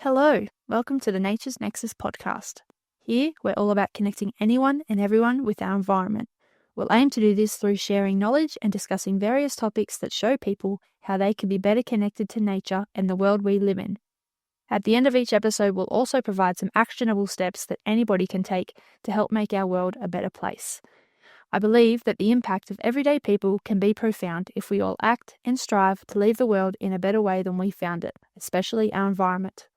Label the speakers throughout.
Speaker 1: Hello, welcome to the Nature's Nexus podcast. Here, we're all about connecting anyone and everyone with our environment. We'll aim to do this through sharing knowledge and discussing various topics that show people how they can be better connected to nature and the world we live in. At the end of each episode, we'll also provide some actionable steps that anybody can take to help make our world a better place. I believe that the impact of everyday people can be profound if we all act and strive to leave the world in a better way than we found it, especially our environment.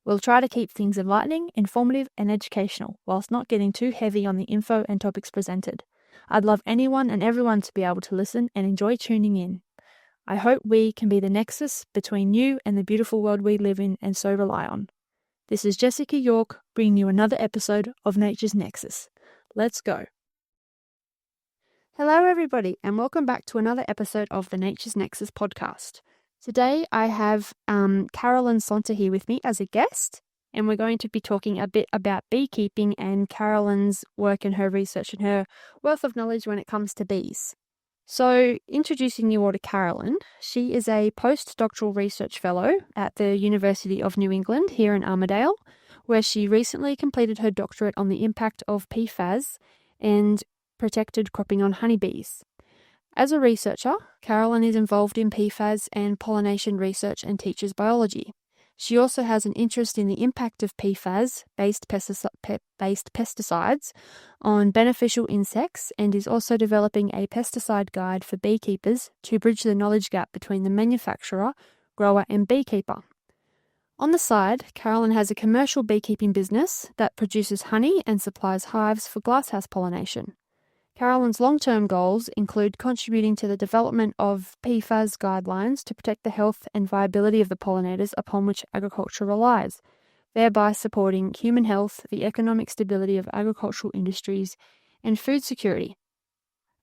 Speaker 1: We'll try to keep things enlightening, informative, and educational, whilst not getting too heavy on the info and topics presented. I'd love anyone and everyone to be able to listen and enjoy tuning in. I hope we can be the nexus between you and the beautiful world we live in and so rely on. This is Jessica York bringing you another episode of Nature's Nexus. Let's go. Hello everybody and welcome back to another episode of the Nature's Nexus podcast. Today I have Carolyn Sonter here with me as a guest, and we're going to be talking a bit about beekeeping and Carolyn's work and her research and her wealth of knowledge when it comes to bees. So, introducing you all to Carolyn, she is a postdoctoral research fellow at the University of New England here in Armidale, where she recently completed her doctorate on the impact of PFAS and protected cropping on honeybees. As a researcher, Carolyn is involved in PFAS and pollination research and teaches biology. She also has an interest in the impact of PFAS-based pesticides on beneficial insects and is also developing a pesticide guide for beekeepers to bridge the knowledge gap between the manufacturer, grower and beekeeper. On the side, Carolyn has a commercial beekeeping business that produces honey and supplies hives for glasshouse pollination. Carolyn's long-term goals include contributing to the development of PFAS guidelines to protect the health and viability of the pollinators upon which agriculture relies, thereby supporting human health, the economic stability of agricultural industries, and food security.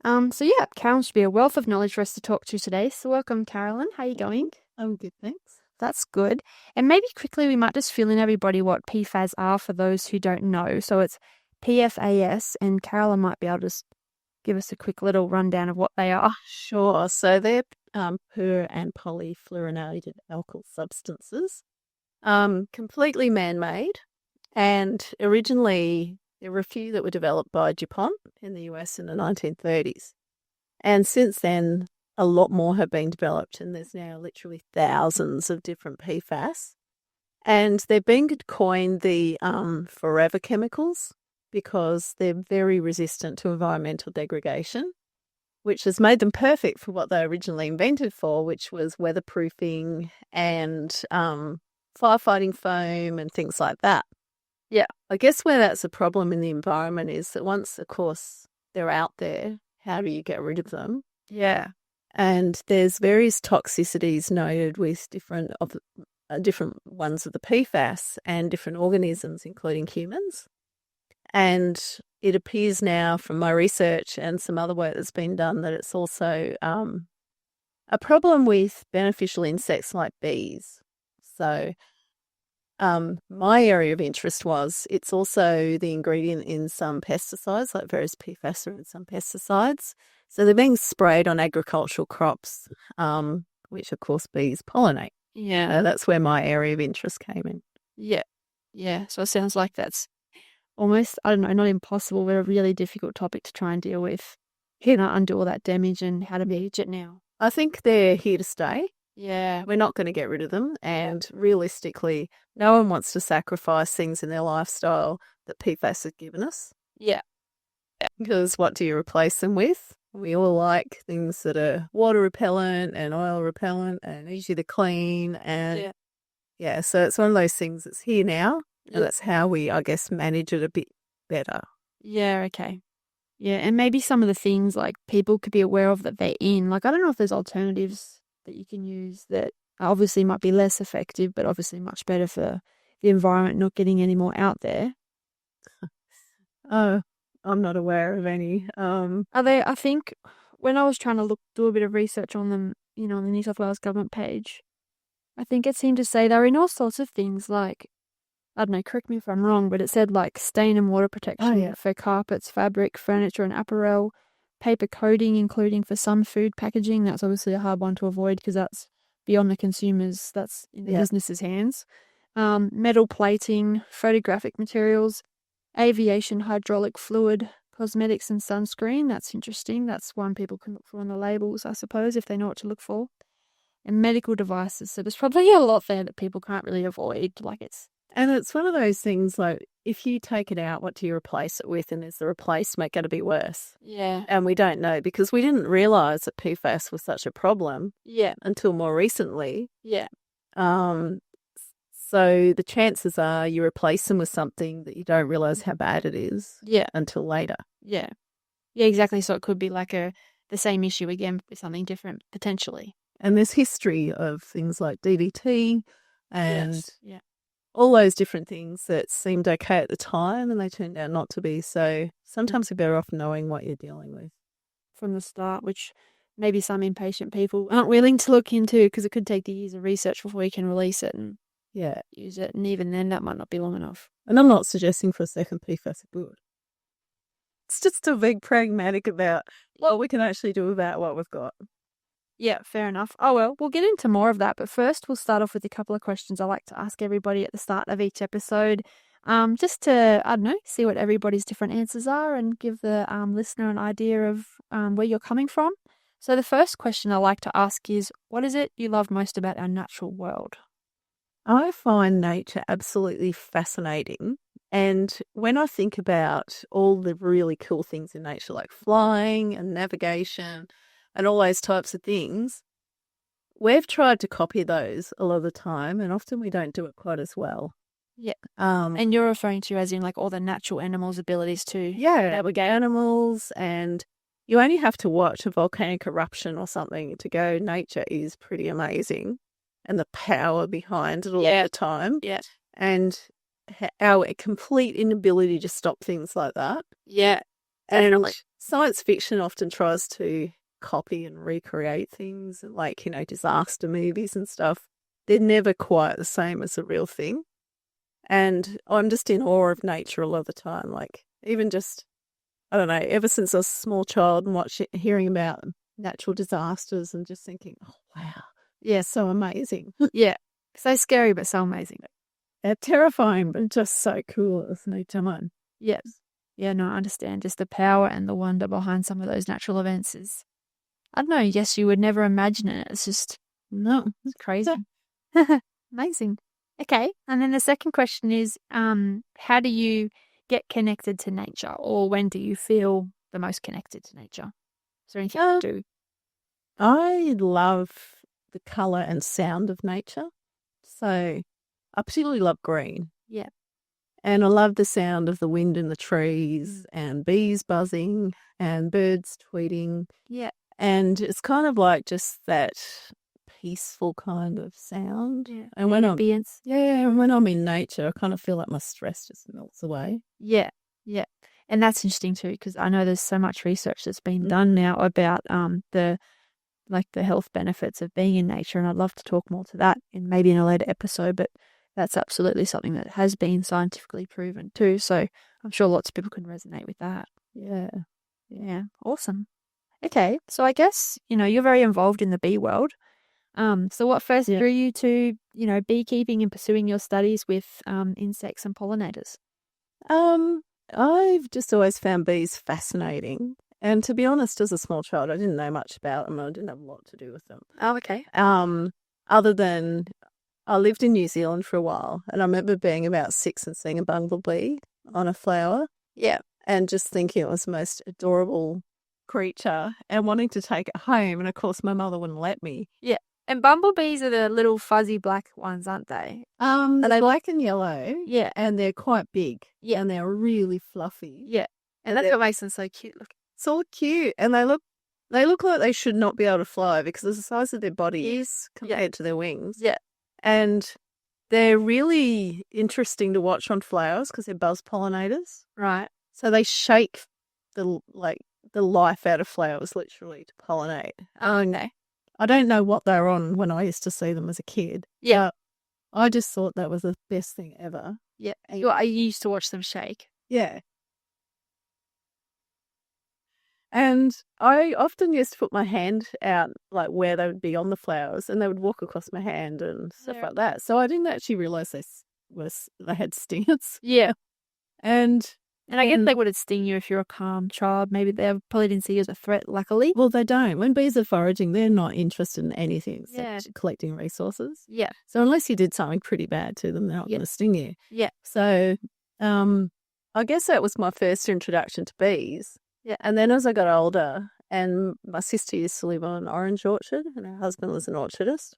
Speaker 1: Carolyn should be a wealth of knowledge for us to talk to today. So welcome, Carolyn. How are you going?
Speaker 2: I'm good, thanks.
Speaker 1: That's good. And maybe quickly we might just fill in everybody what PFAS are for those who don't know. So it's PFAS, and Carolyn might be able to give us a quick little rundown of what they are.
Speaker 2: Sure. So they're per and polyfluorinated alkyl substances, completely man-made. And originally, there were a few that were developed by DuPont in the US in the 1930s. And since then, a lot more have been developed, and there's now literally thousands of different PFAS. And they've been coined the forever chemicals, because they're very resistant to environmental degradation, which has made them perfect for what they were originally invented for, which was weatherproofing and firefighting foam and things like that.
Speaker 1: Yeah.
Speaker 2: I guess where that's a problem in the environment is that once, of course, they're out there, how do you get rid of them?
Speaker 1: Yeah.
Speaker 2: And there's various toxicities noted with different ones of the PFAS and different organisms, including humans. And it appears now from my research and some other work that's been done that it's also a problem with beneficial insects like bees. So my area of interest was it's also the ingredient in some pesticides, like various PFAS are in some pesticides. So they're being sprayed on agricultural crops, which of course bees pollinate.
Speaker 1: Yeah.
Speaker 2: That's where my area of interest came in.
Speaker 1: Yeah. Yeah. So it sounds like that's almost, I don't know, not impossible, but a really difficult topic to try and deal with. How to undo all that damage and how to manage it now.
Speaker 2: I think they're here to stay.
Speaker 1: Yeah.
Speaker 2: We're not going to get rid of them. And realistically, no one wants to sacrifice things in their lifestyle that PFAS has given us.
Speaker 1: Yeah.
Speaker 2: Because what do you replace them with? We all like things that are water repellent and oil repellent and easy to clean. And yeah, so it's one of those things that's here now. And that's how we, I guess, manage it a bit better.
Speaker 1: Yeah, okay. Yeah, and maybe some of the things like people could be aware of that they're in. Like, I don't know if there's alternatives that you can use that obviously might be less effective, but obviously much better for the environment, not getting any more out there.
Speaker 2: Oh, I'm not aware of any.
Speaker 1: Are they, I think, when I was trying to do a bit of research on them, on the New South Wales government page, I think it seemed to say they're in all sorts of things like, I don't know, correct me if I'm wrong, but it said like stain and water protection for carpets, fabric, furniture and apparel, paper coating, including for some food packaging. That's obviously a hard one to avoid because that's beyond the consumers, that's in the business's hands. metal plating, photographic materials, aviation hydraulic fluid, cosmetics and sunscreen. That's interesting. That's one people can look for on the labels, I suppose, if they know what to look for. And medical devices. So there's probably a lot there that people can't really avoid.
Speaker 2: And it's one of those things like, if you take it out, what do you replace it with? And is the replacement going to be worse?
Speaker 1: Yeah.
Speaker 2: And we don't know, because we didn't realise that PFAS was such a problem until more recently.
Speaker 1: Yeah.
Speaker 2: So the chances are you replace them with something that you don't realise how bad it is until later.
Speaker 1: Yeah. Yeah, exactly. So it could be like the same issue again with something different potentially.
Speaker 2: And there's history of things like DDT and
Speaker 1: yeah.
Speaker 2: all those different things that seemed okay at the time and they turned out not to be. So sometimes you're better off knowing what you're dealing with
Speaker 1: from the start, which maybe some impatient people aren't willing to look into, because it could take the years of research before you can release it and use it. And even then, that might not be long enough.
Speaker 2: And I'm not suggesting for a second PFAS are good. It's just to be pragmatic about what we can actually do about what we've got.
Speaker 1: Yeah, fair enough. Oh, well, we'll get into more of that. But first, we'll start off with a couple of questions I like to ask everybody at the start of each episode, just to, I don't know, see what everybody's different answers are and give the listener an idea of where you're coming from. So the first question I like to ask is, what is it you love most about our natural world?
Speaker 2: I find nature absolutely fascinating. And when I think about all the really cool things in nature, like flying and navigation and all those types of things, we've tried to copy those a lot of the time, and often we don't do it quite as well.
Speaker 1: Yeah. And you're referring to as in like all the natural animals' abilities to
Speaker 2: navigate animals, and you only have to watch a volcanic eruption or something to go, nature is pretty amazing, and the power behind it all the time.
Speaker 1: Yeah.
Speaker 2: And our complete inability to stop things like that.
Speaker 1: Yeah.
Speaker 2: And science fiction often tries to copy and recreate things like, disaster movies and stuff. They're never quite the same as the real thing. And I'm just in awe of nature a lot of the time. Like, even just, I don't know, ever since I was a small child and hearing about natural disasters and just thinking, oh, wow. Yeah, so amazing.
Speaker 1: Yeah. So scary, but so amazing.
Speaker 2: Terrifying, but just so cool at the same time.
Speaker 1: Yes. Yeah, no, I understand. Just the power and the wonder behind some of those natural events is, I don't know, yes, you would never imagine it. It's just,
Speaker 2: no,
Speaker 1: it's crazy. Amazing. Okay. And then the second question is, how do you get connected to nature, or when do you feel the most connected to nature? Is there anything you do?
Speaker 2: I love the colour and sound of nature. So I particularly love green.
Speaker 1: Yeah.
Speaker 2: And I love the sound of the wind in the trees and bees buzzing and birds tweeting.
Speaker 1: Yeah.
Speaker 2: And it's kind of like just that peaceful kind of sound.
Speaker 1: Yeah.
Speaker 2: And when I'm in nature, I kind of feel like my stress just melts away.
Speaker 1: Yeah. Yeah. And that's interesting too, because I know there's so much research that's been done now about the health benefits of being in nature, and I'd love to talk more to that in a later episode, but that's absolutely something that has been scientifically proven too, so I'm sure lots of people can resonate with that. Yeah, awesome. Okay, so I guess, you're very involved in the bee world. So what first drew you to, beekeeping and pursuing your studies with insects and pollinators?
Speaker 2: I've just always found bees fascinating. And to be honest, as a small child, I didn't know much about them. I didn't have a lot to do with them.
Speaker 1: Oh, okay.
Speaker 2: Other than I lived in New Zealand for a while, and I remember being about 6 and seeing a bumblebee on a flower.
Speaker 1: Yeah.
Speaker 2: And just thinking it was the most adorable creature and wanting to take it home. And of course, my mother wouldn't let me.
Speaker 1: Yeah. And bumblebees are the little fuzzy black ones, aren't they?
Speaker 2: They're black and yellow.
Speaker 1: Yeah.
Speaker 2: And they're quite big.
Speaker 1: Yeah.
Speaker 2: And they're really fluffy.
Speaker 1: Yeah. And that's what makes them so cute looking.
Speaker 2: It's all cute, and they look like they should not be able to fly because of the size of their body is compared to their wings.
Speaker 1: Yeah.
Speaker 2: And they're really interesting to watch on flowers because they're buzz pollinators.
Speaker 1: Right.
Speaker 2: So they shake the life out of flowers literally to pollinate.
Speaker 1: Oh, no.
Speaker 2: I don't know what they're on when I used to see them as a kid.
Speaker 1: Yeah.
Speaker 2: I just thought that was the best thing ever.
Speaker 1: Yeah. I used to watch them shake.
Speaker 2: Yeah. And I often used to put my hand out, like where they would be on the flowers, and they would walk across my hand and stuff like that. So I didn't actually realize they had stingers.
Speaker 1: Yeah.
Speaker 2: And
Speaker 1: I guess they wouldn't sting you if you're a calm child. Maybe they probably didn't see you as a threat, luckily.
Speaker 2: Well, they don't. When bees are foraging, they're not interested in anything
Speaker 1: Yeah.
Speaker 2: except collecting resources.
Speaker 1: Yeah.
Speaker 2: So unless you did something pretty bad to them, they're not going to sting you.
Speaker 1: Yeah.
Speaker 2: So I guess that was my first introduction to bees.
Speaker 1: Yeah.
Speaker 2: And then as I got older, and my sister used to live on an orange orchard, and her husband was an orchardist,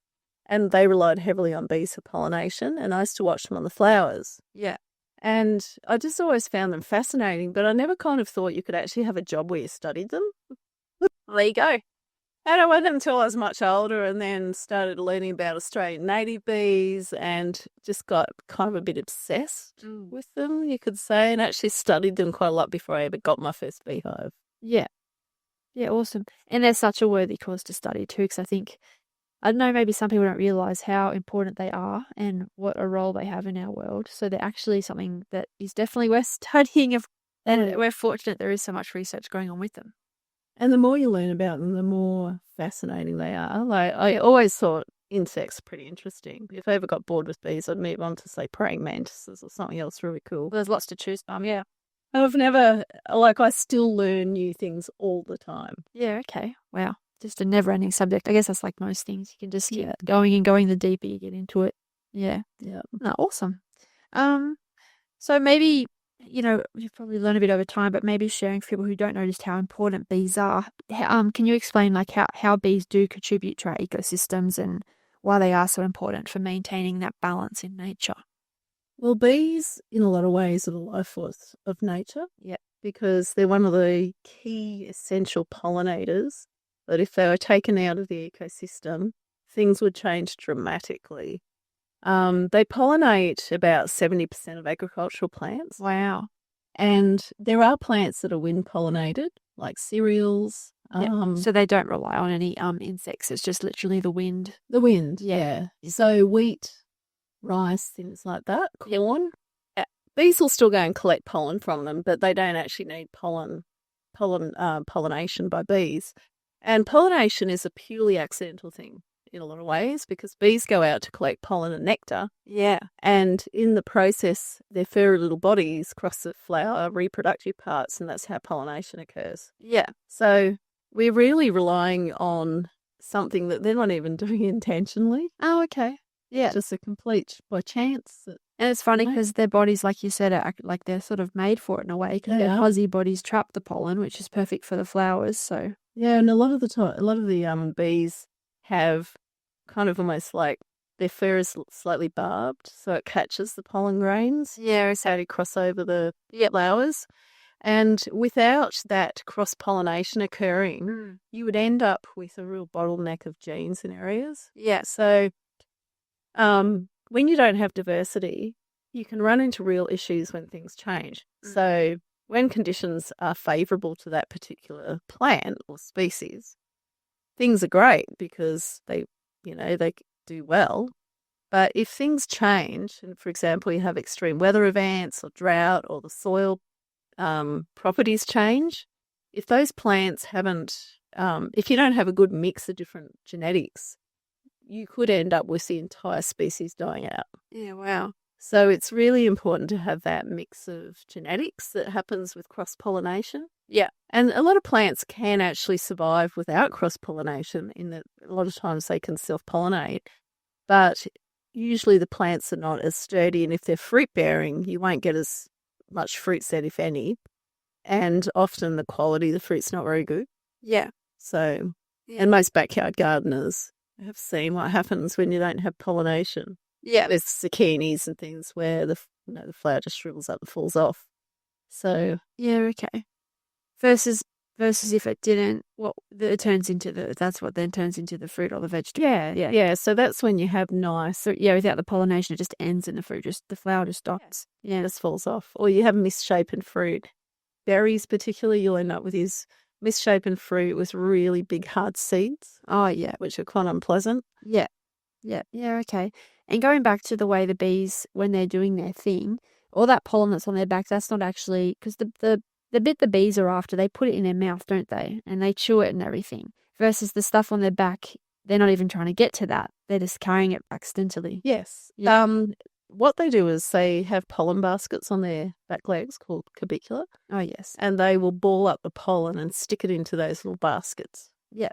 Speaker 2: and they relied heavily on bees for pollination, and I used to watch them on the flowers.
Speaker 1: Yeah.
Speaker 2: And I just always found them fascinating, but I never kind of thought you could actually have a job where you studied them.
Speaker 1: Well, there you go.
Speaker 2: And it wasn't until I was much older and then started learning about Australian native bees and just got kind of a bit obsessed with them, you could say, and actually studied them quite a lot before I ever got my first beehive.
Speaker 1: Yeah. Yeah, awesome. And they're such a worthy cause to study too, because I don't know, maybe some people don't realise how important they are and what a role they have in our world. So they're actually something that is definitely worth studying, and we're fortunate there is so much research going on with them.
Speaker 2: And the more you learn about them, the more fascinating they are. Like, I always thought insects pretty interesting. If I ever got bored with bees, I'd move on to, say, praying mantises or something else really cool.
Speaker 1: Well, there's lots to choose from, yeah.
Speaker 2: I still learn new things all the time.
Speaker 1: Yeah, okay. Wow. Just a never-ending subject. I guess that's like most things. You can just keep going and going the deeper you get into it. Yeah.
Speaker 2: Yeah.
Speaker 1: No, awesome. So maybe, you've probably learned a bit over time, but maybe sharing for people who don't know just how important bees are. Can you explain like how bees do contribute to our ecosystems and why they are so important for maintaining that balance in nature?
Speaker 2: Well, bees, in a lot of ways, are the life force of nature.
Speaker 1: Yeah.
Speaker 2: Because they're one of the key essential pollinators that if they were taken out of the ecosystem, things would change dramatically. They pollinate about 70% of agricultural plants.
Speaker 1: Wow.
Speaker 2: And there are plants that are wind pollinated, like cereals.
Speaker 1: So they don't rely on any insects. It's just literally the wind.
Speaker 2: The wind, yeah. So wheat, rice, things like that, corn. Bees will still go and collect pollen from them, but they don't actually need pollination by bees. And pollination is a purely accidental thing in a lot of ways because bees go out to collect pollen and nectar.
Speaker 1: Yeah.
Speaker 2: And in the process, their furry little bodies cross the flower reproductive parts, and that's how pollination occurs.
Speaker 1: Yeah.
Speaker 2: So we're really relying on something that they're not even doing intentionally.
Speaker 1: Oh, okay. Yeah.
Speaker 2: Just a complete by chance.
Speaker 1: And it's funny because their bodies, like you said, are like they're sort of made for it in a way because their fuzzy bodies trap the pollen, which is perfect for the flowers. So
Speaker 2: yeah, and a lot of the bees have kind of almost like their fur is slightly barbed, so it catches the pollen grains.
Speaker 1: Yeah,
Speaker 2: it's how to cross over the flowers. And without that cross-pollination occurring, you would end up with a real bottleneck of genes in areas.
Speaker 1: Yeah.
Speaker 2: So when you don't have diversity, you can run into real issues when things change. So when conditions are favourable to that particular plant or species, things are great because they do well. But if things change, and for example, you have extreme weather events or drought or the soil properties change, if those plants if you don't have a good mix of different genetics, you could end up with the entire species dying out.
Speaker 1: Yeah, wow.
Speaker 2: So it's really important to have that mix of genetics that happens with cross-pollination.
Speaker 1: Yeah.
Speaker 2: And a lot of plants can actually survive without cross-pollination in that a lot of times they can self-pollinate. But usually the plants are not as sturdy, and if they're fruit-bearing, you won't get as much fruit set, if any. And often the quality of the fruit's not very good.
Speaker 1: Yeah.
Speaker 2: So, and most backyard gardeners have seen what happens when you don't have pollination.
Speaker 1: Yeah.
Speaker 2: There's zucchinis and things where the flower just shrivels up and falls off. So
Speaker 1: yeah, okay. Versus if it didn't, that's what then turns into the fruit or the vegetable.
Speaker 2: Yeah. So that's when you have nice.
Speaker 1: So without the pollination, it just ends in the fruit. The flower just stops.
Speaker 2: Yeah, it just falls off. Or you have misshapen fruit. Berries, particularly, you'll end up with these misshapen fruit with really big hard seeds.
Speaker 1: Oh yeah,
Speaker 2: which are quite unpleasant.
Speaker 1: Yeah. Okay. And going back to the way the bees, when they're doing their thing, all that pollen that's on their back, that's not actually because the the bit the bees are after, they put it in their mouth, don't they? And they chew it and everything. Versus the stuff on their back, they're not even trying to get to that. They're just carrying it accidentally.
Speaker 2: Yes.
Speaker 1: Yeah.
Speaker 2: What they do is they have pollen baskets on their back legs called curbicula,
Speaker 1: Oh, yes.
Speaker 2: and they will ball up the pollen and stick it into those little baskets.
Speaker 1: Yeah.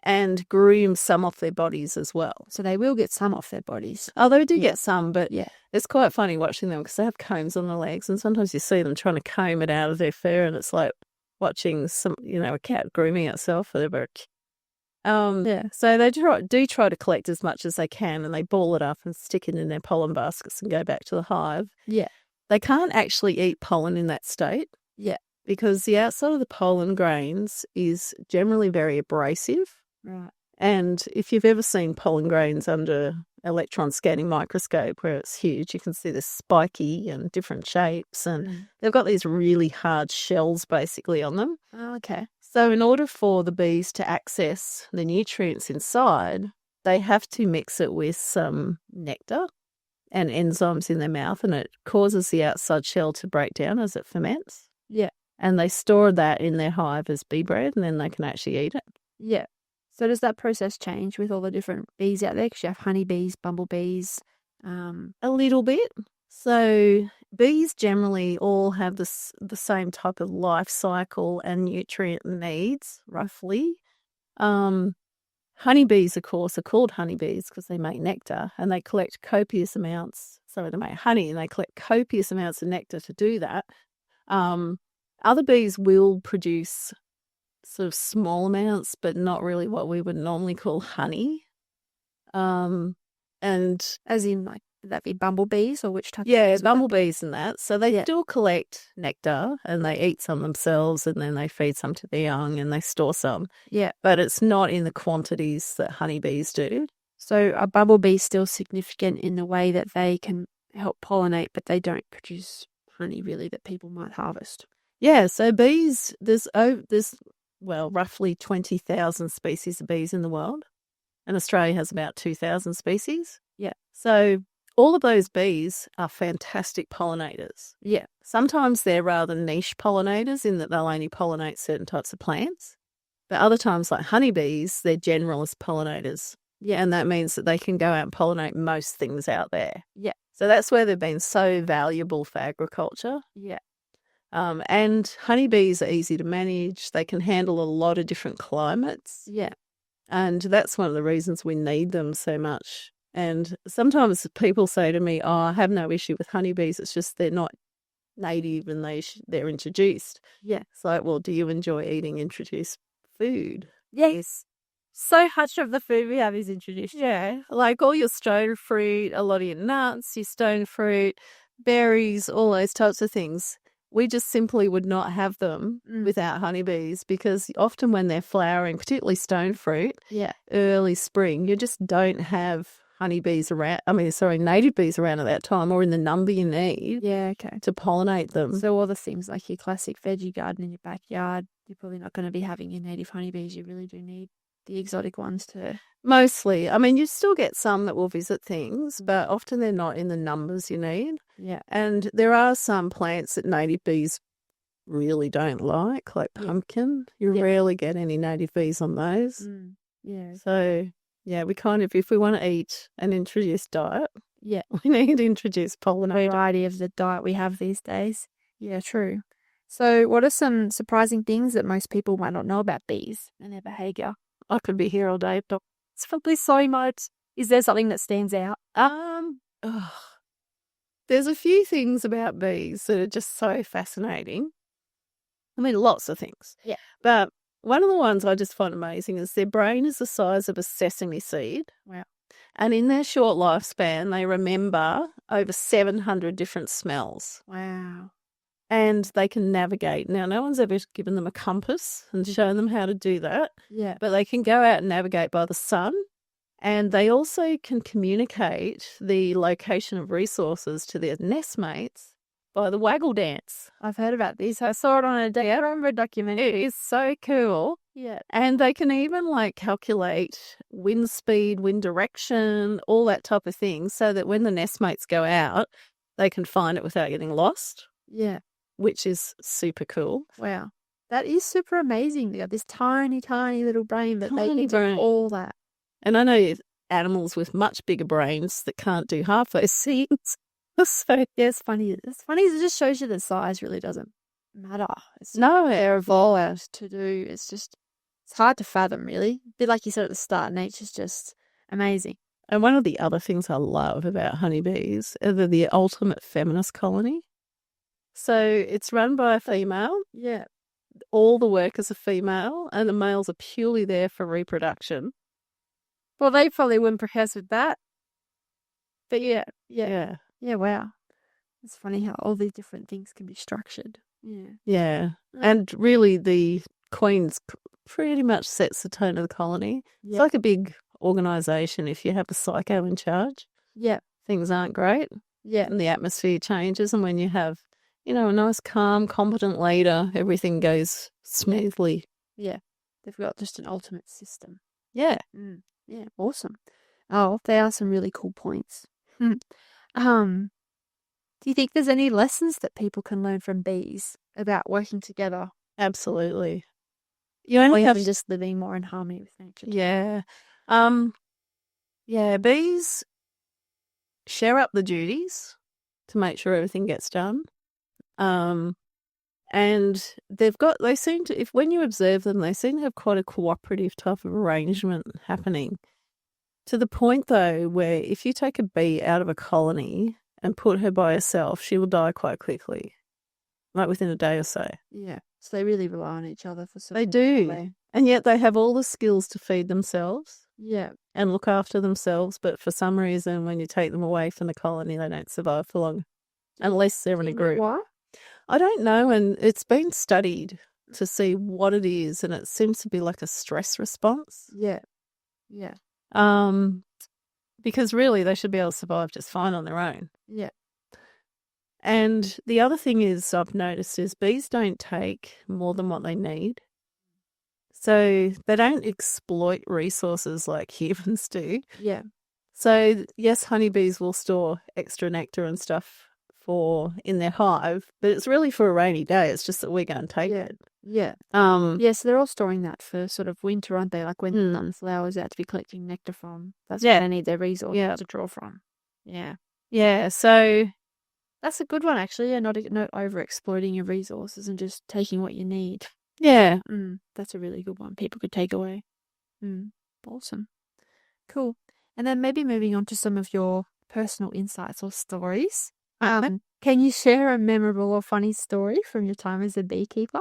Speaker 2: And groom some off their bodies as well.
Speaker 1: So they will get some off their bodies.
Speaker 2: Oh, they do
Speaker 1: Yeah.
Speaker 2: get some, but
Speaker 1: Yeah.
Speaker 2: it's quite funny watching them because they have combs on their legs, and sometimes you see them trying to comb it out of their fur, and it's like watching a cat grooming itself. Whatever.
Speaker 1: Yeah.
Speaker 2: So they do try to collect as much as they can, and they ball it up and stick it in their pollen baskets and go back to the hive.
Speaker 1: Yeah.
Speaker 2: They can't actually eat pollen in that state.
Speaker 1: Yeah.
Speaker 2: Because the outside of the pollen grains is generally very abrasive.
Speaker 1: Right.
Speaker 2: And if you've ever seen pollen grains under electron scanning microscope where it's huge, you can see they're spiky and different shapes, and they've got these really hard shells basically on them.
Speaker 1: Oh, okay.
Speaker 2: So in order for the bees to access the nutrients inside, they have to mix it with some nectar and enzymes in their mouth, and it causes the outside shell to break down as it ferments.
Speaker 1: Yeah.
Speaker 2: And they store that in their hive as bee bread, and then they can actually eat it.
Speaker 1: Yeah. So does that process change with all the different bees out there? Because you have honeybees, bumblebees.
Speaker 2: A little bit. So bees generally all have the same type of life cycle and nutrient needs, roughly. Honeybees, of course, are called honeybees because they make nectar, and they collect copious amounts. So they make honey, and they collect copious amounts of nectar to do that. Other bees will produce sort of small amounts, but not really what we would normally call honey. And
Speaker 1: As in, like, would that be bumblebees or which type?
Speaker 2: yeah,
Speaker 1: of
Speaker 2: bumblebees and that. So they
Speaker 1: Yeah.
Speaker 2: still collect nectar, and they eat some themselves, and then they feed some to their young, and they store some.
Speaker 1: Yeah.
Speaker 2: But it's not in the quantities that honeybees do.
Speaker 1: So are bumblebees still significant in the way that they can help pollinate, but they don't produce honey really that people might harvest?
Speaker 2: Yeah, so bees, there's roughly 20,000 species of bees in the world, and Australia has about 2,000 species.
Speaker 1: Yeah.
Speaker 2: So all of those bees are fantastic pollinators.
Speaker 1: Yeah.
Speaker 2: Sometimes they're rather niche pollinators in that they'll only pollinate certain types of plants, but other times, like honeybees, they're generalist pollinators. Yeah, and that means that they can go out and pollinate most things out there.
Speaker 1: Yeah.
Speaker 2: So that's where they've been so valuable for agriculture.
Speaker 1: Yeah.
Speaker 2: And honeybees are easy to manage. They can handle a lot of different climates.
Speaker 1: Yeah.
Speaker 2: And that's one of the reasons we need them so much. And sometimes people say to me, oh, I have no issue with honeybees. It's just they're not native and they're introduced.
Speaker 1: Yeah.
Speaker 2: It's like, well, do you enjoy eating introduced food?
Speaker 1: Yes. So much of the food we have is introduced.
Speaker 2: Yeah. Like all your stone fruit, a lot of your nuts, your stone fruit, berries, all those types of things. We just simply would not have them without honeybees, because often when they're flowering, particularly stone fruit, early spring, you just don't have honeybees around. Native bees around at that time, or in the number you need to pollinate them.
Speaker 1: So all the things like your classic veggie garden in your backyard, you're probably not going to be having your native honeybees. You really do need the exotic ones to...
Speaker 2: Mostly. You still get some that will visit things, but often they're not in the numbers you need.
Speaker 1: Yeah.
Speaker 2: And there are some plants that native bees really don't like pumpkin. You rarely get any native bees on those.
Speaker 1: Yeah.
Speaker 2: So, yeah, we kind of, if we want to eat an introduced diet,
Speaker 1: we
Speaker 2: need to introduce pollinators.
Speaker 1: Variety of the diet we have these days. Yeah, true. So what are some surprising things that most people might not know about bees and their behaviour?
Speaker 2: I could be here all day.
Speaker 1: It's probably so much. Is there something that stands out?
Speaker 2: There's a few things about bees that are just so fascinating. Lots of things.
Speaker 1: Yeah.
Speaker 2: But one of the ones I just find amazing is their brain is the size of a sesame seed.
Speaker 1: Wow.
Speaker 2: And in their short lifespan, they remember over 700 different smells.
Speaker 1: Wow.
Speaker 2: And they can navigate. Now, no one's ever given them a compass and shown them how to do that.
Speaker 1: Yeah.
Speaker 2: But they can go out and navigate by the sun. And they also can communicate the location of resources to their nestmates by the waggle dance.
Speaker 1: I've heard about this. I saw it on a day. I remember a documentary.
Speaker 2: It is so cool.
Speaker 1: Yeah.
Speaker 2: And they can even calculate wind speed, wind direction, all that type of thing, so that when the nestmates go out, they can find it without getting lost.
Speaker 1: Yeah.
Speaker 2: which is super cool.
Speaker 1: Wow. That is super amazing. They got this tiny, tiny little brain that they
Speaker 2: Tiny
Speaker 1: can do
Speaker 2: brain.
Speaker 1: all that.
Speaker 2: And I know animals with much bigger brains that can't do half those things. So
Speaker 1: Yeah, it's funny. It's funny. It just shows you that size really doesn't matter. It's
Speaker 2: no,
Speaker 1: they're evolved to do. It's hard to fathom, really. A bit like you said at the start, nature's just amazing.
Speaker 2: and one of the other things I love about honeybees is they're the ultimate feminist colony. So it's run by a female.
Speaker 1: Yeah.
Speaker 2: All the workers are female, and the males are purely there for reproduction.
Speaker 1: Well, they probably wouldn't progress with that. But yeah.
Speaker 2: Yeah.
Speaker 1: Yeah, wow. It's funny how all these different things can be structured. Yeah.
Speaker 2: Yeah.
Speaker 1: Mm.
Speaker 2: And really, the queen's pretty much sets the tone of the colony. It's
Speaker 1: Yeah.
Speaker 2: like a big organisation. If you have a psycho in charge,
Speaker 1: Yeah.
Speaker 2: things aren't great,
Speaker 1: Yeah.
Speaker 2: and the atmosphere changes. And when you have, a nice, calm, competent leader, everything goes smoothly.
Speaker 1: Yeah. They've got just an ultimate system.
Speaker 2: Yeah.
Speaker 1: Mm. Yeah, awesome. Oh, they are some really cool points. Do you think there's any lessons that people can learn from bees about working together
Speaker 2: Absolutely. You
Speaker 1: or
Speaker 2: only have
Speaker 1: even just living more in harmony with nature?
Speaker 2: Yeah. Yeah, bees share up the duties to make sure everything gets done. And they seem to, when you observe them, they seem to have quite a cooperative type of arrangement happening. To the point, though, where if you take a bee out of a colony and put her by herself, she will die quite quickly, like within a day or so.
Speaker 1: Yeah. So they really rely on each other for
Speaker 2: They
Speaker 1: support.
Speaker 2: do. And yet they have all the skills to feed themselves
Speaker 1: Yeah.
Speaker 2: and look after themselves. But for some reason, when you take them away from the colony, they don't survive for long, unless they're in a group.
Speaker 1: Why?
Speaker 2: I don't know. And it's been studied to see what it is. And it seems to be like a stress response.
Speaker 1: Yeah. Yeah.
Speaker 2: Because really they should be able to survive just fine on their own.
Speaker 1: Yeah.
Speaker 2: And the other thing is I've noticed is bees don't take more than what they need. So they don't exploit resources like humans do.
Speaker 1: Yeah.
Speaker 2: So yes, honeybees will store extra nectar and stuff in their hive, but it's really for a rainy day. It's just that we go and take it.
Speaker 1: Yeah.
Speaker 2: Yeah,
Speaker 1: so they're all storing that for sort of winter, aren't they? Like when the sunflower's out to be collecting nectar from. That's
Speaker 2: Yeah.
Speaker 1: where they need their resources to draw from. Yeah.
Speaker 2: Yeah. So
Speaker 1: That's a good one, actually. Yeah, not over exploiting your resources and just taking what you need.
Speaker 2: yeah.
Speaker 1: That's a really good one. People could take away. Awesome. Cool. And then maybe moving on to some of your personal insights or stories. Can you share a memorable or funny story from your time as a beekeeper?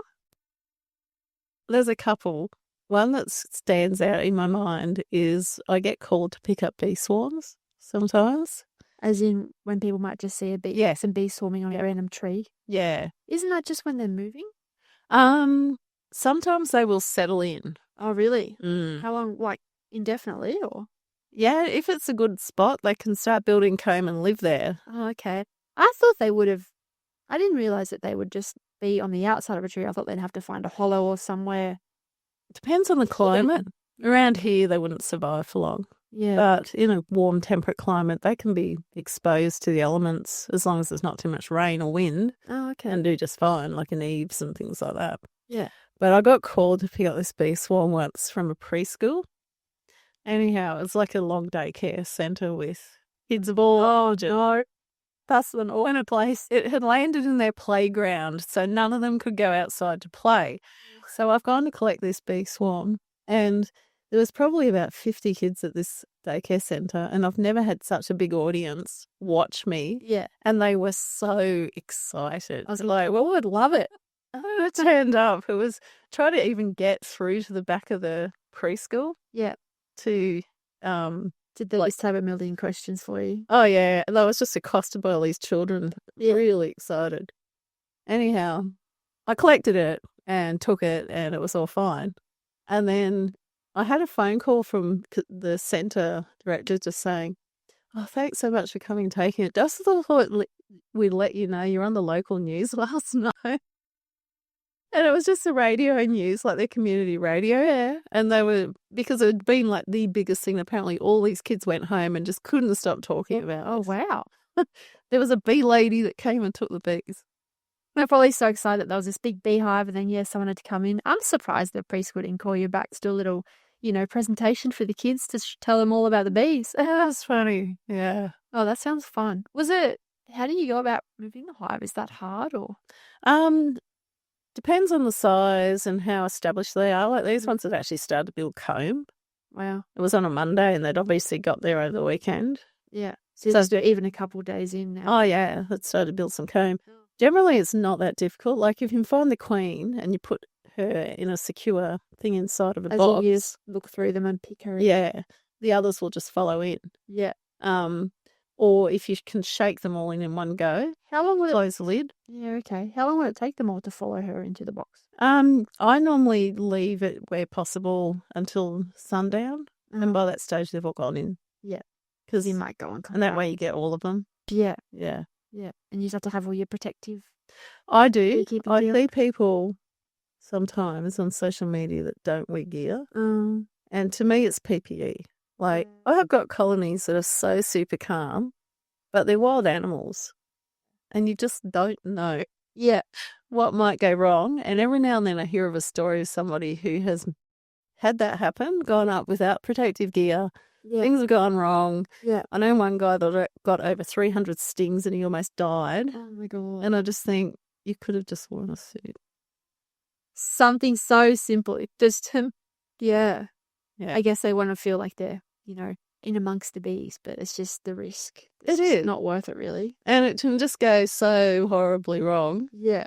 Speaker 2: There's a couple. One that stands out in my mind is I get called to pick up bee swarms sometimes.
Speaker 1: As in when people might just see some bees swarming on a random tree.
Speaker 2: Yeah.
Speaker 1: Isn't that just when they're moving?
Speaker 2: Sometimes they will settle in.
Speaker 1: Oh, really?
Speaker 2: Mm.
Speaker 1: How long? Like indefinitely, or?
Speaker 2: Yeah, if it's a good spot, they can start building comb and live there.
Speaker 1: Oh, okay. I thought they would have. I didn't realize that they would just be on the outside of a tree. I thought they'd have to find a hollow or somewhere.
Speaker 2: Depends on the climate. Around here, they wouldn't survive for long.
Speaker 1: Yeah.
Speaker 2: But in a warm, temperate climate, they can be exposed to the elements as long as there's not too much rain or wind.
Speaker 1: Oh, okay.
Speaker 2: And do just fine, like in eaves and things like that.
Speaker 1: Yeah.
Speaker 2: But I got called to pick up this bee swarm once from a preschool. Anyhow, it's like a long daycare centre with kids of all ages.
Speaker 1: No. That's an awful
Speaker 2: place. It had landed in their playground, so none of them could go outside to play. So I've gone to collect this bee swarm, and there was probably about 50 kids at this daycare centre, and I've never had such a big audience watch me.
Speaker 1: Yeah.
Speaker 2: And they were so excited.
Speaker 1: I was like, well, we'd love it.
Speaker 2: It turned up. It was trying to even get through to the back of the preschool.
Speaker 1: Yeah.
Speaker 2: To
Speaker 1: Did they just have a million questions for you?
Speaker 2: Oh, yeah. And I was just accosted by all these children, really excited. Anyhow, I collected it and took it, and it was all fine. And then I had a phone call from the centre director just saying, oh, thanks so much for coming and taking it. Just thought we'd let you know you're on the local news last night. And it was just the radio news, like their community radio. Yeah. And they were, because it had been like the biggest thing, apparently all these kids went home and just couldn't stop talking about it.
Speaker 1: Oh, wow.
Speaker 2: There was a bee lady that came and took the bees.
Speaker 1: They're probably so excited that there was this big beehive and then, someone had to come in. I'm surprised the preschool didn't call you back to do a little, presentation for the kids to tell them all about the bees.
Speaker 2: That's funny. Yeah.
Speaker 1: Oh, that sounds fun. How do you go about moving the hive? Is that hard or?
Speaker 2: Depends on the size and how established they are. Like these ones have actually started to build comb.
Speaker 1: Wow.
Speaker 2: It was on a Monday and they'd obviously got there over the weekend.
Speaker 1: Yeah. So even a couple of days in now.
Speaker 2: Oh, yeah. It started to build some comb. Generally, it's not that difficult. Like if you can find the queen and you put her in a secure thing inside of a
Speaker 1: As
Speaker 2: box.
Speaker 1: long as you look through them and pick her.
Speaker 2: Yeah. The others will just follow in.
Speaker 1: Yeah.
Speaker 2: Or if you can shake them all in one go.
Speaker 1: How long will
Speaker 2: close the lid?
Speaker 1: Yeah, okay. How long will it take them all to follow her into the box?
Speaker 2: I normally leave it where possible until sundown. And by that stage, they've all gone in.
Speaker 1: Yeah.
Speaker 2: Because
Speaker 1: you might go on.
Speaker 2: And that way you get all of them.
Speaker 1: Yeah.
Speaker 2: Yeah.
Speaker 1: Yeah. And you just have to have all your protective.
Speaker 2: I do.
Speaker 1: beekeeping
Speaker 2: I
Speaker 1: gear.
Speaker 2: see people sometimes on social media that don't wear gear. And to me, it's PPE. Like, I have got colonies that are so super calm, but they're wild animals. And you just don't know what might go wrong. And every now and then I hear of a story of somebody who has had that happen, gone up without protective gear.
Speaker 1: Yeah.
Speaker 2: Things have gone wrong.
Speaker 1: Yeah.
Speaker 2: I know one guy that got over 300 stings and he almost died.
Speaker 1: Oh my God.
Speaker 2: And I just think you could have just worn a suit.
Speaker 1: Something so simple. Just
Speaker 2: Yeah.
Speaker 1: I guess they want to feel like they're, in amongst the bees, but it's just the risk.
Speaker 2: It is
Speaker 1: not worth it, really.
Speaker 2: And it can just go so horribly wrong.
Speaker 1: Yeah.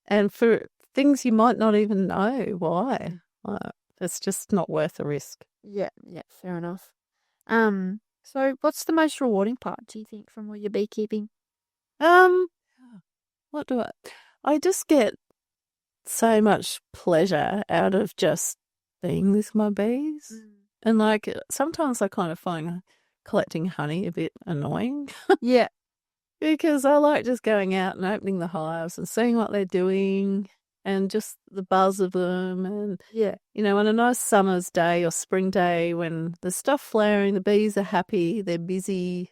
Speaker 2: And for things you might not even know why. It's just not worth the risk.
Speaker 1: Yeah, fair enough. So what's the most rewarding part, do you think, from all your beekeeping?
Speaker 2: What do I just get so much pleasure out of just being with my bees. And like sometimes I kind of find collecting honey a bit annoying.
Speaker 1: Yeah.
Speaker 2: Because I like just going out and opening the hives and seeing what they're doing and just the buzz of them. And, on a nice summer's day or spring day when there's stuff flowering, the bees are happy, they're busy.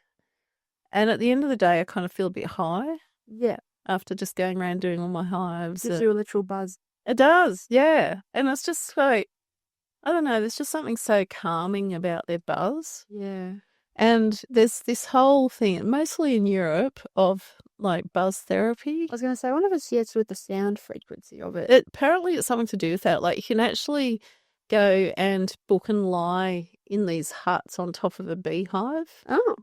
Speaker 2: And at the end of the day, I kind of feel a bit high.
Speaker 1: Yeah.
Speaker 2: After just going around doing all my hives.
Speaker 1: Gives you a literal buzz.
Speaker 2: It does, yeah. And it's just like, I don't know, there's just something so calming about their buzz.
Speaker 1: Yeah.
Speaker 2: And there's this whole thing, mostly in Europe, of like buzz therapy.
Speaker 1: I was going to say, I wonder if it's with the sound frequency of it.
Speaker 2: Apparently it's something to do with that. Like you can actually go and book and lie in these huts on top of a beehive.
Speaker 1: Oh.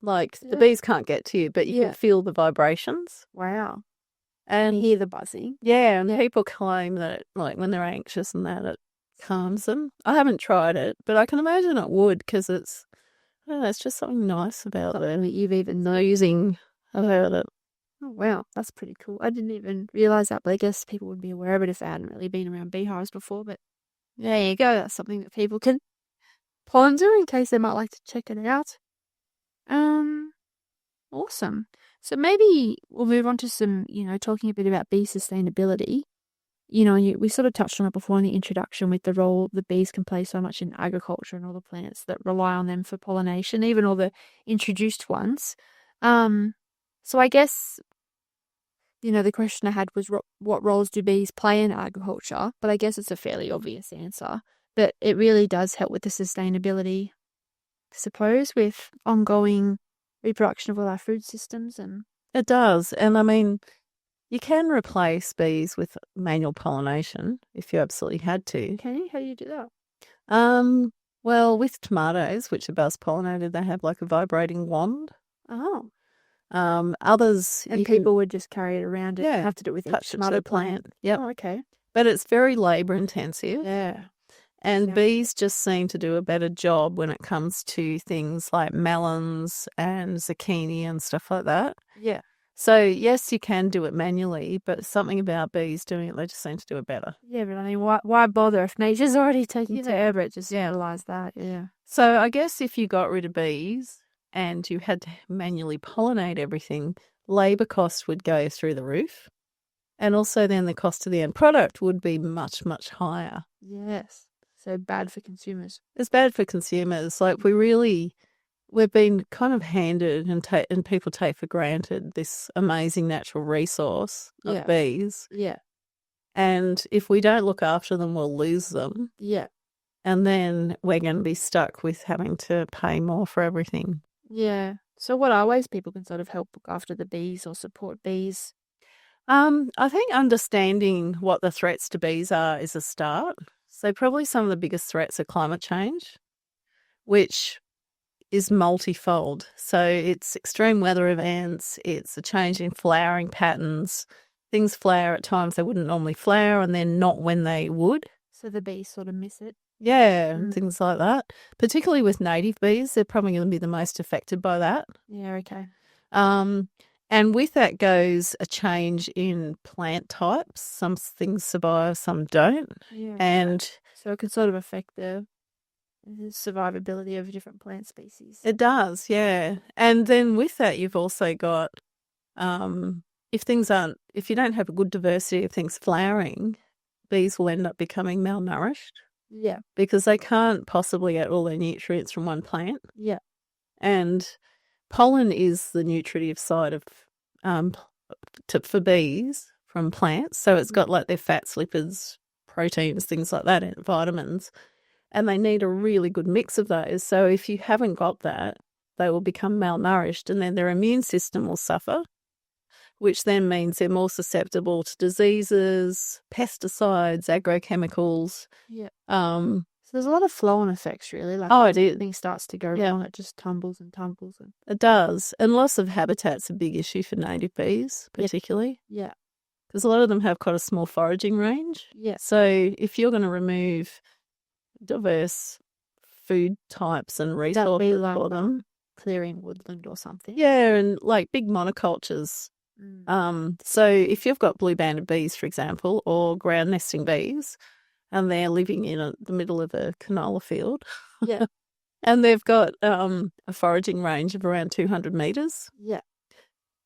Speaker 2: Like the bees can't get to you, but you can feel the vibrations.
Speaker 1: Wow.
Speaker 2: And
Speaker 1: you hear the buzzing.
Speaker 2: Yeah, and people claim that like when they're anxious and that it calms them. I haven't tried it, but I can imagine it would because it's, I don't know, it's just something nice about it.
Speaker 1: You've even
Speaker 2: nosing about it.
Speaker 1: Oh, wow. That's pretty cool. I didn't even realise that, but I guess people would be aware of it if they hadn't really been around beehives before. But there you go. That's something that people can ponder in case they might like to check it out. Awesome. So maybe we'll move on to some, talking a bit about bee sustainability. We sort of touched on it before in the introduction with the role the bees can play so much in agriculture and all the plants that rely on them for pollination, even all the introduced ones. So I guess, the question I had was what roles do bees play in agriculture? But I guess it's a fairly obvious answer. But it really does help with the sustainability, I suppose, with ongoing reproduction of all our food systems. And
Speaker 2: it does. And I mean, you can replace bees with manual pollination if you absolutely had to.
Speaker 1: Can you? How do you do that?
Speaker 2: Well, with tomatoes, which are buzz pollinated, they have like a vibrating wand.
Speaker 1: Oh.
Speaker 2: Others,
Speaker 1: and people would just carry it around and have to do it with each tomato plant.
Speaker 2: Yep.
Speaker 1: Oh, okay.
Speaker 2: But it's very labour intensive.
Speaker 1: Yeah.
Speaker 2: And bees just seem to do a better job when it comes to things like melons and zucchini and stuff like that.
Speaker 1: Yeah.
Speaker 2: So, yes, you can do it manually, but something about bees doing it, they just seem to do it better.
Speaker 1: Yeah, but I mean, why bother if nature's already taking care of it? Just realise that, yeah.
Speaker 2: So, I guess if you got rid of bees and you had to manually pollinate everything, labour costs would go through the roof. And also then the cost of the end product would be much, much higher.
Speaker 1: Yes. So bad for consumers.
Speaker 2: It's bad for consumers. Like we really we've been kind of handed and people take for granted this amazing natural resource of bees.
Speaker 1: Yeah.
Speaker 2: And if we don't look after them, we'll lose them.
Speaker 1: Yeah.
Speaker 2: And then we're going to be stuck with having to pay more for everything.
Speaker 1: Yeah. So what are ways people can sort of help look after the bees or support bees?
Speaker 2: I think understanding what the threats to bees are is a start. So probably some of the biggest threats are climate change, which is multifold. So it's extreme weather events, it's a change in flowering patterns. Things flower at times they wouldn't normally flower and then not when they would.
Speaker 1: So the bees sort of miss it.
Speaker 2: Yeah, and things like that. Particularly with native bees, they're probably going to be the most affected by that.
Speaker 1: Yeah, okay.
Speaker 2: And with that goes a change in plant types. Some things survive, some don't.
Speaker 1: Yeah.
Speaker 2: And
Speaker 1: so it can sort of affect the survivability of different plant species.
Speaker 2: It does, yeah. And then with that, you've also got if you don't have a good diversity of things flowering, bees will end up becoming malnourished.
Speaker 1: Yeah.
Speaker 2: Because they can't possibly get all their nutrients from one plant.
Speaker 1: Yeah.
Speaker 2: And pollen is the nutritive side of for bees from plants. So it's got like their fats, lipids, proteins, things like that, and vitamins. And they need a really good mix of those. So if you haven't got that, they will become malnourished and then their immune system will suffer, which then means they're more susceptible to diseases, pesticides, agrochemicals.
Speaker 1: Yeah. So there's a lot of flow-on effects, really. Like
Speaker 2: it is.
Speaker 1: Things starts to go wrong, it just tumbles and tumbles.
Speaker 2: It does. And loss of habitat's a big issue for native bees, particularly.
Speaker 1: Yeah.
Speaker 2: Because a lot of them have quite a small foraging range.
Speaker 1: Yeah.
Speaker 2: So if you're going to remove diverse food types and resources for them,
Speaker 1: clearing woodland or something.
Speaker 2: Yeah, and like big monocultures. So if you've got blue-banded bees, for example, or ground nesting bees, and they're living in the middle of a canola field,
Speaker 1: yeah,
Speaker 2: and they've got a foraging range of around 200 metres,
Speaker 1: yeah,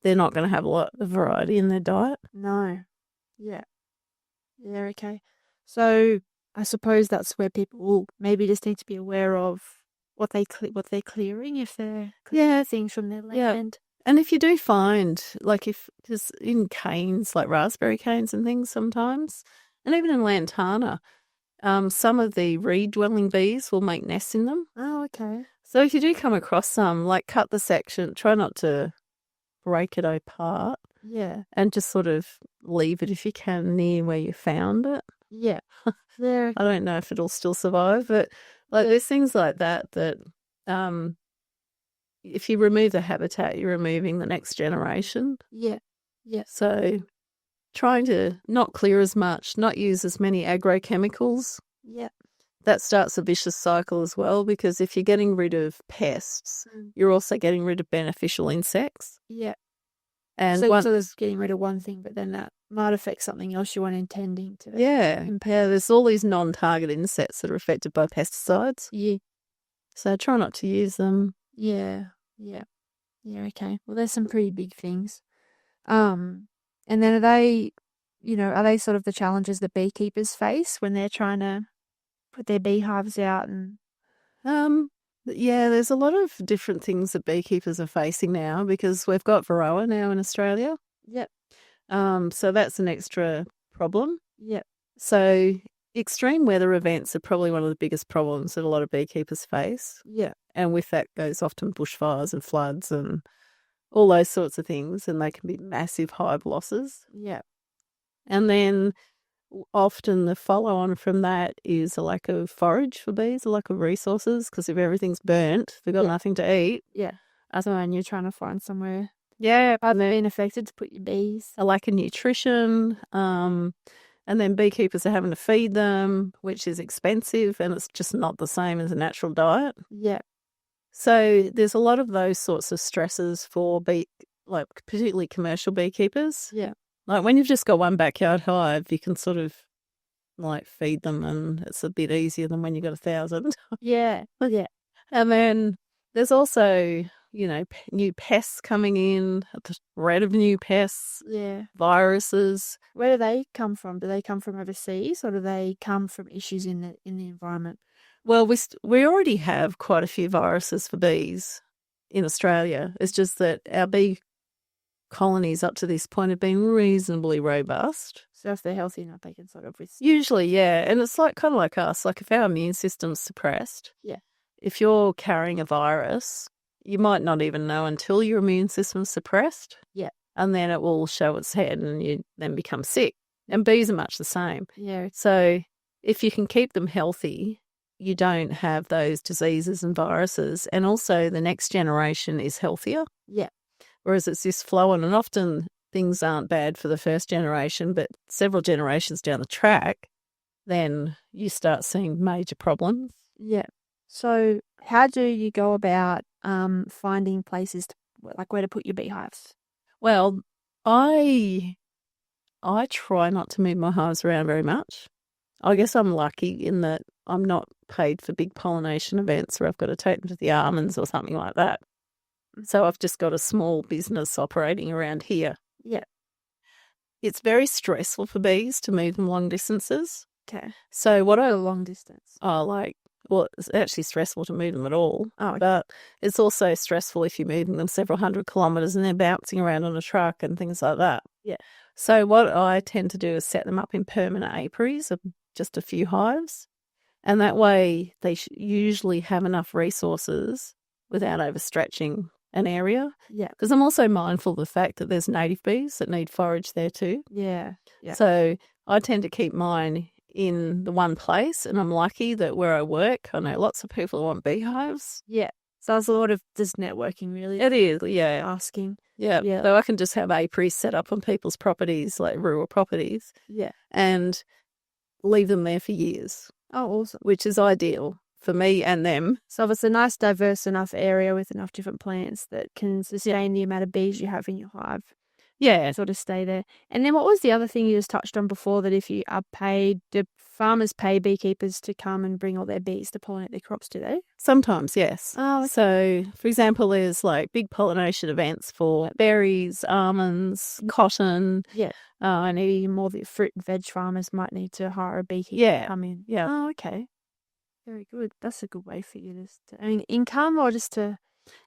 Speaker 2: they're not going to have a lot of variety in their diet.
Speaker 1: No. Yeah. Yeah. Okay. So I suppose that's where people will maybe just need to be aware of what they're clearing if they're clearing things from their land.
Speaker 2: And if you do find, because in canes, like raspberry canes and things sometimes, and even in lantana, some of the reed-dwelling bees will make nests in them.
Speaker 1: Oh, okay.
Speaker 2: So if you do come across some, cut the section, try not to break it apart.
Speaker 1: Yeah.
Speaker 2: And just sort of leave it if you can near where you found it.
Speaker 1: Yeah.
Speaker 2: I don't know if it'll still survive, but there's things like that if you remove the habitat, you're removing the next generation.
Speaker 1: Yeah. Yeah.
Speaker 2: So trying to not clear as much, not use as many agrochemicals.
Speaker 1: Yeah.
Speaker 2: That starts a vicious cycle as well, because if you're getting rid of pests, you're also getting rid of beneficial insects.
Speaker 1: Yeah.
Speaker 2: And
Speaker 1: so there's getting rid of one thing, but then that might affect something else you weren't intending to.
Speaker 2: Yeah, there's all these non-target insects that are affected by pesticides.
Speaker 1: Yeah.
Speaker 2: So try not to use them.
Speaker 1: Yeah. Yeah. Yeah, okay. Well, there's some pretty big things. And then are they sort of the challenges that beekeepers face when they're trying to put their beehives out and
Speaker 2: yeah, there's a lot of different things that beekeepers are facing now because we've got Varroa now in Australia.
Speaker 1: Yep.
Speaker 2: So that's an extra problem.
Speaker 1: Yep.
Speaker 2: So extreme weather events are probably one of the biggest problems that a lot of beekeepers face.
Speaker 1: Yeah.
Speaker 2: And with that goes often bushfires and floods and all those sorts of things, and they can be massive hive losses.
Speaker 1: Yeah.
Speaker 2: And then often the follow-on from that is a lack of forage for bees, a lack of resources, because if everything's burnt, they've got nothing to eat.
Speaker 1: Yeah. And you're trying to find somewhere been affected to put your bees.
Speaker 2: A lack of nutrition, and then beekeepers are having to feed them, which is expensive, and it's just not the same as a natural diet.
Speaker 1: Yeah.
Speaker 2: So there's a lot of those sorts of stresses for particularly commercial beekeepers.
Speaker 1: Yeah.
Speaker 2: Like when you've just got one backyard hive, you can sort of feed them, and it's a bit easier than when you've got 1,000.
Speaker 1: Yeah. Well, yeah.
Speaker 2: And then there's also, new pests coming in, the threat of new pests, viruses.
Speaker 1: Where do they come from? Do they come from overseas, or do they come from issues in the environment?
Speaker 2: Well, we already have quite a few viruses for bees. in Australia. It's just that our bee colonies up to this point have been reasonably robust.
Speaker 1: So if they're healthy enough, they can sort of
Speaker 2: Usually, yeah. And it's like kind of like us. Like if our immune system's suppressed,
Speaker 1: Yeah.
Speaker 2: if you're carrying a virus, you might not even know until your immune system's suppressed.
Speaker 1: Yeah.
Speaker 2: And then it will show its head and you then become sick. And bees are much the same.
Speaker 1: Yeah.
Speaker 2: So if you can keep them healthy, you don't have those diseases and viruses. And also the next generation is healthier.
Speaker 1: Yeah.
Speaker 2: Whereas it's this flow on, and often things aren't bad for the first generation, but several generations down the track, then you start seeing major problems.
Speaker 1: Yeah. So how do you go about finding places like where to put your beehives?
Speaker 2: Well, I try not to move my hives around very much. I guess I'm lucky in that I'm not paid for big pollination events where I've got to take them to the almonds or something like that. So I've just got a small business operating around here.
Speaker 1: Yeah.
Speaker 2: It's very stressful for bees to move them long distances.
Speaker 1: Okay.
Speaker 2: So what
Speaker 1: A long distance.
Speaker 2: well, it's actually stressful to move them at all.
Speaker 1: Oh, okay.
Speaker 2: But it's also stressful if you're moving them several hundred kilometres and they're bouncing around on a truck and things like that.
Speaker 1: Yeah.
Speaker 2: So what I tend to do is set them up in permanent apiaries of just a few hives. And that way they usually have enough resources without overstretching an area.
Speaker 1: Yeah.
Speaker 2: Because I'm also mindful of the fact that there's native bees that need forage there too.
Speaker 1: Yeah. Yeah.
Speaker 2: So I tend to keep mine in the one place, and I'm lucky that where I work, I know lots of people who want beehives.
Speaker 1: Yeah. So there's a lot of just networking, really.
Speaker 2: It is, yeah.
Speaker 1: Asking.
Speaker 2: Yeah.
Speaker 1: Yeah.
Speaker 2: So I can just have apiaries set up on people's properties, like rural properties,
Speaker 1: Yeah.
Speaker 2: and leave them there for years,
Speaker 1: Oh, awesome.
Speaker 2: which is ideal for me and them.
Speaker 1: So if it's a nice, diverse enough area with enough different plants that can sustain the amount of bees you have in your hive,
Speaker 2: Yeah.
Speaker 1: sort of stay there. And then what was the other thing you just touched on before, that if you are paid, do farmers pay beekeepers to come and bring all their bees to pollinate their crops, do they?
Speaker 2: Sometimes, yes.
Speaker 1: Oh, okay.
Speaker 2: So, for example, there's like big pollination events for berries, almonds, cotton.
Speaker 1: Yeah. And even more the fruit and veg farmers might need to hire a beekeeper
Speaker 2: Yeah.
Speaker 1: to come in.
Speaker 2: Yeah.
Speaker 1: Oh, okay. Very good. That's a good way for you to, I mean, income or just to...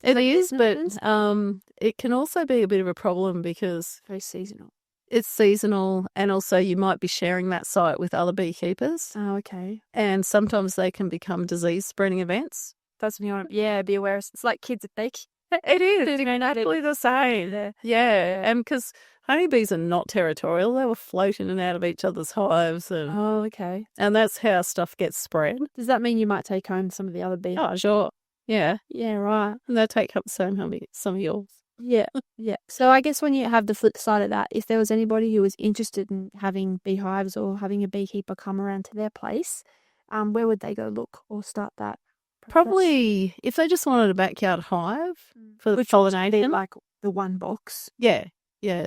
Speaker 2: It is, but
Speaker 1: businesses?
Speaker 2: it can also be a bit of a problem because
Speaker 1: Very seasonal.
Speaker 2: it's seasonal, and also you might be sharing that site with other beekeepers,
Speaker 1: Oh, okay.
Speaker 2: and sometimes they can become disease spreading events.
Speaker 1: That's me on. Yeah, be aware. It's like kids at bake.
Speaker 2: It is
Speaker 1: Doing
Speaker 2: exactly the same. Yeah, and because honeybees are not territorial, they will float in and out of each other's hives, and
Speaker 1: Oh, okay.
Speaker 2: that's how stuff gets spread.
Speaker 1: Does that mean you might take home some of the other bees?
Speaker 2: Oh, sure. Yeah,
Speaker 1: Yeah, right.
Speaker 2: and they'll take up some of yours.
Speaker 1: Yeah, yeah. So I guess when you have the flip side of that, if there was anybody who was interested in having beehives or having a beekeeper come around to their place, where would they go look or start that process?
Speaker 2: Probably if they just wanted a backyard hive for the
Speaker 1: Which would be
Speaker 2: pollination.
Speaker 1: like the one box.
Speaker 2: Yeah.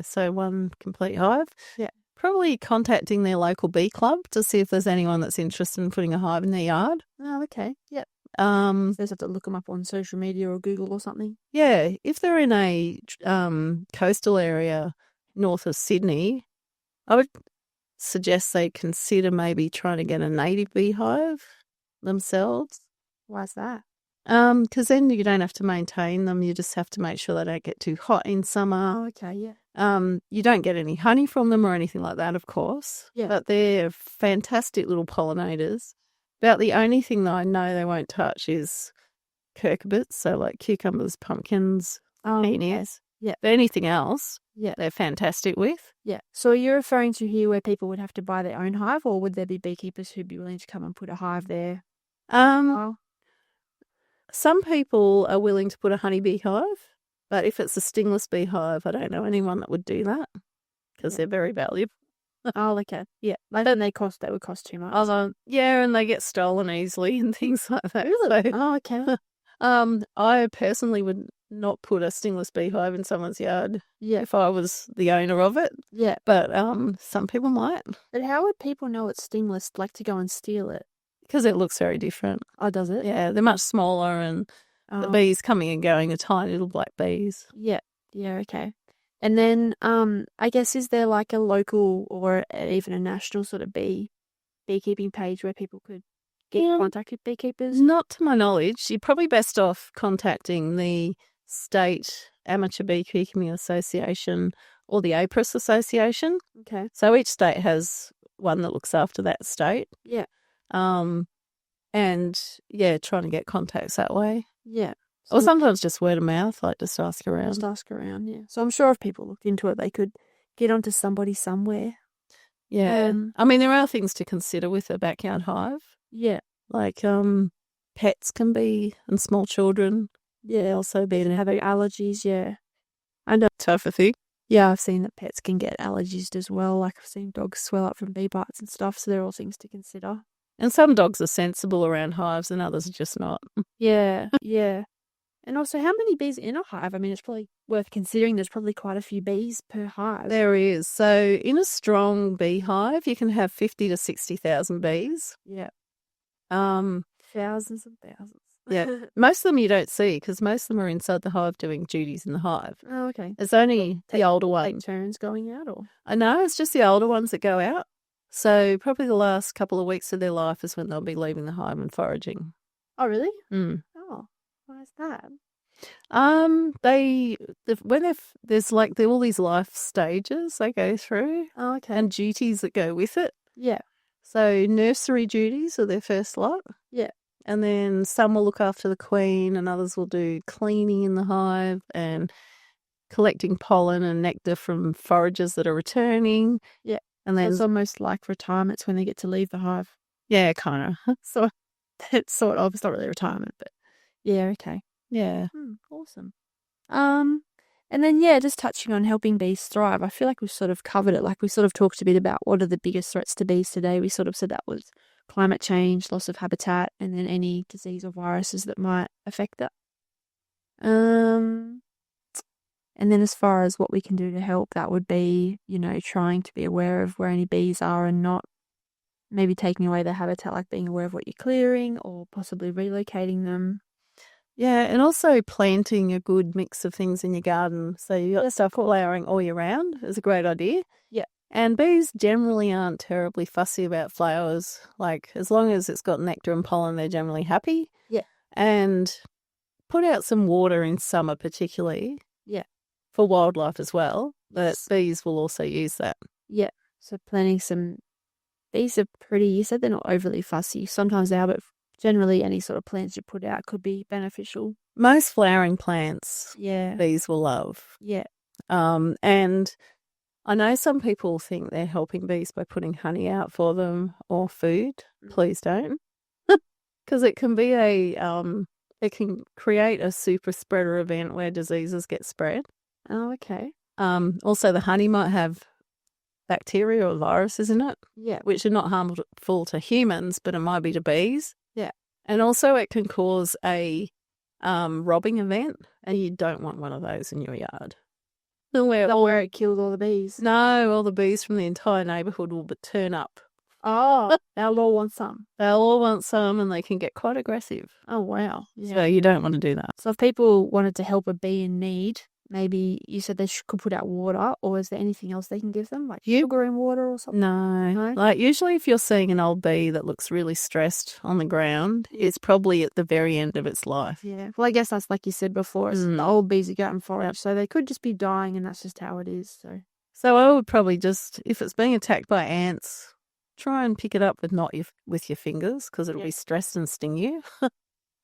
Speaker 2: So one complete hive.
Speaker 1: Yeah.
Speaker 2: Probably contacting their local bee club to see if there's anyone that's interested in putting a hive in their yard.
Speaker 1: Oh, okay. Yep.
Speaker 2: Um,
Speaker 1: There's have to look them up on social media or Google or something.
Speaker 2: yeah, if they're in a coastal area north of Sydney, I would suggest they consider maybe trying to get a native beehive themselves.
Speaker 1: Why's that?
Speaker 2: Because then you don't have to maintain them. You just have to make sure they don't get too hot in summer.
Speaker 1: Oh, okay. Yeah.
Speaker 2: You don't get any honey from them or anything like that, of course.
Speaker 1: Yeah.
Speaker 2: But they're fantastic little pollinators. About the only thing that I know they won't touch is cucurbits, so like cucumbers, pumpkins,
Speaker 1: Oh,
Speaker 2: peonies.
Speaker 1: Yeah.
Speaker 2: But anything else,
Speaker 1: Yeah.
Speaker 2: they're fantastic with.
Speaker 1: Yeah. So are you referring to here where people would have to buy their own hive, or would there be beekeepers who'd be willing to come and put a hive there? Oh,
Speaker 2: Some people are willing to put a honeybee hive, but if it's a stingless beehive, I don't know anyone that would do that because
Speaker 1: Yeah.
Speaker 2: they're very valuable.
Speaker 1: oh, okay. Yeah. I don't they would cost too much.
Speaker 2: Yeah, and they get stolen easily and things like that. So,
Speaker 1: Oh, okay.
Speaker 2: I personally would not put a stingless beehive in someone's yard
Speaker 1: Yeah.
Speaker 2: if I was the owner of it,
Speaker 1: Yeah.
Speaker 2: but some people might
Speaker 1: But how would people know it's stingless, like to go and steal it?
Speaker 2: because it looks very different.
Speaker 1: Oh, does it?
Speaker 2: Yeah, they're much smaller, and the
Speaker 1: Oh,
Speaker 2: bees coming and going are tiny little black bees.
Speaker 1: yeah. Yeah, okay. And then I guess is there like a local or even a national sort of beekeeping page where people could get in
Speaker 2: Yeah.
Speaker 1: contact with beekeepers?
Speaker 2: Not to my knowledge. You're probably best off contacting the state amateur beekeeping association or the APRIS association.
Speaker 1: Okay.
Speaker 2: So each state has one that looks after that state.
Speaker 1: Yeah.
Speaker 2: And yeah, trying to get contacts that way.
Speaker 1: Yeah.
Speaker 2: Or sometimes just word of mouth, like just ask around.
Speaker 1: Just ask around, yeah. So I'm sure if people looked into it, they could get onto somebody somewhere.
Speaker 2: Yeah. I mean, there are things to consider with a backyard hive.
Speaker 1: Yeah.
Speaker 2: Like pets can be, and small children.
Speaker 1: Yeah.
Speaker 2: Also be
Speaker 1: having allergies, yeah. I know.
Speaker 2: Type of thing.
Speaker 1: Yeah, I've seen that pets can get allergies as well. Like I've seen dogs swell up from bee bites and stuff. So they're all things to consider.
Speaker 2: And some dogs are sensible around hives and others are just not.
Speaker 1: Yeah, yeah. And also, how many bees in a hive? I mean, it's probably worth considering there's probably quite a few bees per hive.
Speaker 2: There is. So in a strong beehive, you can have 50 to 60,000 bees.
Speaker 1: Yeah.
Speaker 2: Thousands
Speaker 1: and thousands.
Speaker 2: Yeah. Most of them you don't see because most of them are inside the hive doing duties in the hive.
Speaker 1: Oh, okay.
Speaker 2: It's only the older ones.
Speaker 1: Take turns going out, or?
Speaker 2: I know, it's just the older ones that go out. So probably the last couple of weeks of their life is when they'll be leaving the hive and foraging.
Speaker 1: Oh, really?
Speaker 2: Mm.
Speaker 1: Oh, why is that?
Speaker 2: There's like all these life stages they go through.
Speaker 1: Oh, okay.
Speaker 2: And duties that go with it.
Speaker 1: Yeah.
Speaker 2: So nursery duties are their first lot.
Speaker 1: Yeah.
Speaker 2: And then some will look after the queen and others will do cleaning in the hive and collecting pollen and nectar from foragers that are returning.
Speaker 1: Yeah.
Speaker 2: And then
Speaker 1: it's almost like retirements when they get to leave the hive.
Speaker 2: Yeah, kind of.
Speaker 1: So it's sort of, it's not really retirement, but yeah, okay.
Speaker 2: Yeah.
Speaker 1: Awesome. And then, yeah, just touching on helping bees thrive. I feel like we've sort of covered it. Like we sort of talked a bit about what are the biggest threats to bees today. We sort of said that was climate change, loss of habitat, and then any disease or viruses that might affect that. And then as far as what we can do to help, that would be, trying to be aware of where any bees are and not maybe taking away their habitat, like being aware of what you're clearing or possibly relocating them.
Speaker 2: Yeah, and also planting a good mix of things in your garden. So you got stuff flowering all year round is a great idea.
Speaker 1: Yeah.
Speaker 2: And bees generally aren't terribly fussy about flowers. Like as long as it's got nectar and pollen, they're generally happy.
Speaker 1: Yeah.
Speaker 2: And put out some water in summer particularly.
Speaker 1: Yeah.
Speaker 2: For wildlife as well. But bees will also use that.
Speaker 1: Yeah. So planting some bees are pretty, you said they're not overly fussy. Sometimes they are, but generally any sort of plants you put out could be beneficial.
Speaker 2: Most flowering plants,
Speaker 1: yeah,
Speaker 2: bees will love.
Speaker 1: Yeah.
Speaker 2: And I know some people think they're helping bees by putting honey out for them or food. Please don't. Because it can be it can create a super spreader event where diseases get spread.
Speaker 1: Oh, okay.
Speaker 2: Also, the honey might have bacteria or viruses in it.
Speaker 1: Yeah.
Speaker 2: Which are not harmful to humans, but it might be to bees.
Speaker 1: Yeah.
Speaker 2: And also it can cause a robbing event, and you don't want one of those in your yard.
Speaker 1: Where it kills all the bees.
Speaker 2: No, all the bees from the entire neighbourhood will turn up.
Speaker 1: Oh, they'll all want some.
Speaker 2: They'll all want some, and they can get quite aggressive.
Speaker 1: Oh, wow. Yeah.
Speaker 2: So you don't want to do that.
Speaker 1: So if people wanted to help a bee in need, maybe you said they could put out water, or is there anything else they can give them, like sugar in water or something?
Speaker 2: No. Like usually if you're seeing an old bee that looks really stressed on the ground, it's probably at the very end of its life.
Speaker 1: Yeah. Well, I guess that's like you said before, it's the old bees are go out and forage, so they could just be dying and that's just how it is.
Speaker 2: So I would probably just, if it's being attacked by ants, try and pick it up with not with your fingers because it'll be stressed and sting you.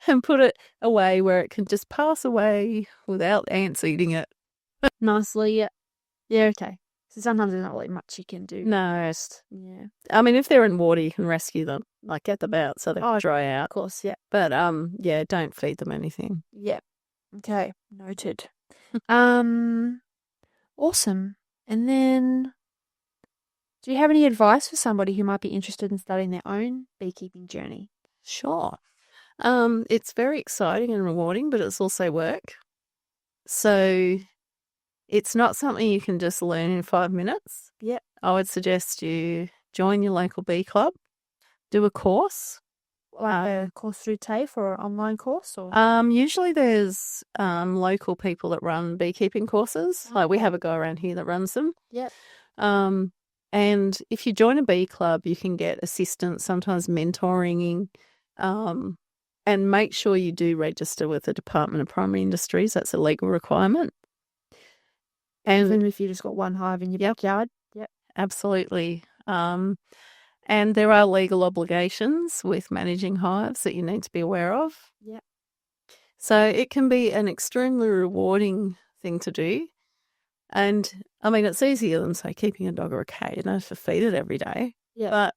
Speaker 2: And put it away where it can just pass away without ants eating it.
Speaker 1: Nicely, yeah. Yeah, okay. So sometimes there's not really much you can do.
Speaker 2: No.
Speaker 1: Yeah.
Speaker 2: I mean, if they're in water, you can rescue them, like get them out so they dry out.
Speaker 1: Of course, yeah.
Speaker 2: But, yeah, don't feed them anything.
Speaker 1: Yeah. Okay, noted. Awesome. And then, do you have any advice for somebody who might be interested in starting their own beekeeping journey?
Speaker 2: Sure. It's very exciting and rewarding, but it's also work. So it's not something you can just learn in 5 minutes.
Speaker 1: Yeah.
Speaker 2: I would suggest you join your local bee club, do a course.
Speaker 1: Like a course through TAFE or an online course? Or?
Speaker 2: Usually there's local people that run beekeeping courses. Like we have a guy around here that runs them.
Speaker 1: Yep.
Speaker 2: And if you join a bee club, you can get assistance, sometimes mentoring, And make sure you do register with the Department of Primary Industries. That's a legal requirement. And
Speaker 1: even if you just got one hive in your backyard. Yep.
Speaker 2: Absolutely. And there are legal obligations with managing hives that you need to be aware of.
Speaker 1: Yep.
Speaker 2: So it can be an extremely rewarding thing to do. And I mean, it's easier than, say, keeping a dog or a cat. You don't have to feed it every day.
Speaker 1: Yeah.
Speaker 2: But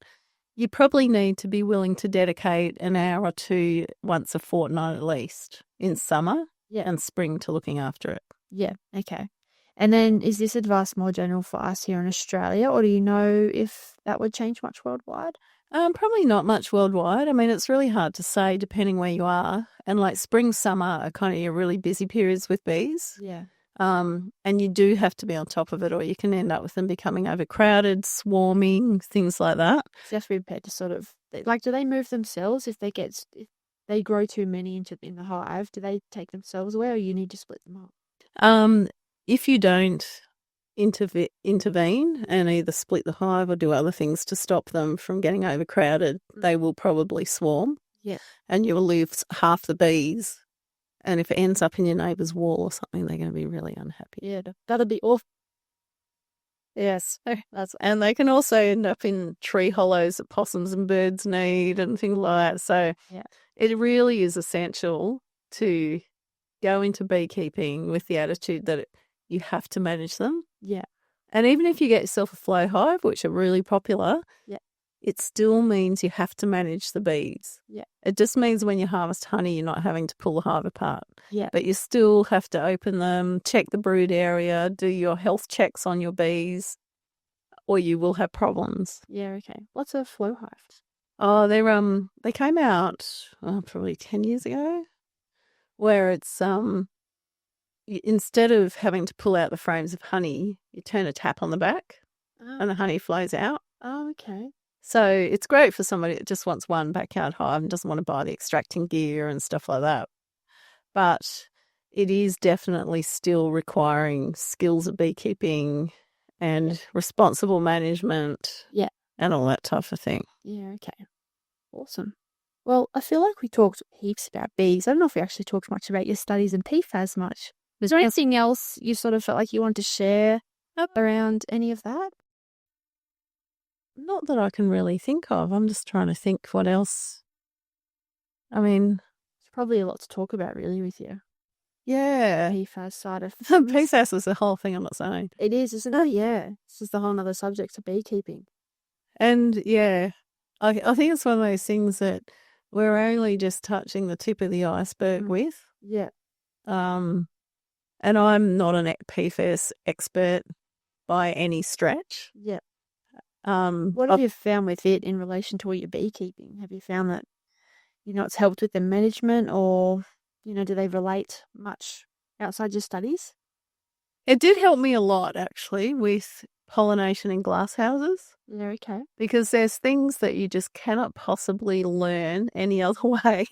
Speaker 2: you probably need to be willing to dedicate an hour or two once a fortnight at least in summer and spring to looking after it.
Speaker 1: Yeah. Okay. And then is this advice more general for us here in Australia, or do you know if that would change much worldwide?
Speaker 2: Probably not much worldwide. I mean, it's really hard to say depending where you are. And like spring, summer are kind of your really busy periods with bees.
Speaker 1: Yeah.
Speaker 2: And you do have to be on top of it, or you can end up with them becoming overcrowded, swarming, things like that.
Speaker 1: So you have to be prepared to sort of, like, do they move themselves if they grow too many in the hive? Do they take themselves away, or you need to split them up?
Speaker 2: If you don't intervene and either split the hive or do other things to stop them from getting overcrowded, they will probably swarm.
Speaker 1: Yeah.
Speaker 2: And you will lose half the bees. And if it ends up in your neighbour's wall or something, they're going to be really unhappy.
Speaker 1: Yeah, that'll be awful.
Speaker 2: Yes. And they can also end up in tree hollows that possums and birds need and things like that. So it really is essential to go into beekeeping with the attitude that you have to manage them.
Speaker 1: Yeah.
Speaker 2: And even if you get yourself a flow hive, which are really popular, it still means you have to manage the bees.
Speaker 1: Yeah.
Speaker 2: It just means when you harvest honey, you're not having to pull the hive apart.
Speaker 1: Yeah.
Speaker 2: But you still have to open them, check the brood area, do your health checks on your bees, or you will have problems.
Speaker 1: Yeah, okay. What's a flow hive?
Speaker 2: Oh, they came out probably 10 years ago, where it's instead of having to pull out the frames of honey, you turn a tap on the back and the honey flows out.
Speaker 1: Oh, okay.
Speaker 2: So it's great for somebody that just wants one backyard hive and doesn't want to buy the extracting gear and stuff like that. But it is definitely still requiring skills of beekeeping and responsible management and all that type of thing.
Speaker 1: Yeah, okay. Awesome. Well, I feel like we talked heaps about bees. I don't know if we actually talked much about your studies in PFAS much. Was there anything else you sort of felt like you wanted to share around any of that?
Speaker 2: Not that I can really think of. I'm just trying to think what else. I mean,
Speaker 1: there's probably a lot to talk about, really, with you.
Speaker 2: Yeah.
Speaker 1: PFAS side of things.
Speaker 2: PFAS is the whole thing, I'm not saying.
Speaker 1: It is, isn't it? Yeah. This is the whole other subject of beekeeping.
Speaker 2: And yeah, I think it's one of those things that we're only just touching the tip of the iceberg with.
Speaker 1: Yeah.
Speaker 2: And I'm not an PFAS expert by any stretch.
Speaker 1: Yeah. What have you found with it in relation to all your beekeeping? Have you found that, it's helped with the management, or, do they relate much outside your studies?
Speaker 2: It did help me a lot, actually, with pollination in glass houses.
Speaker 1: Yeah, okay.
Speaker 2: Because there's things that you just cannot possibly learn any other way.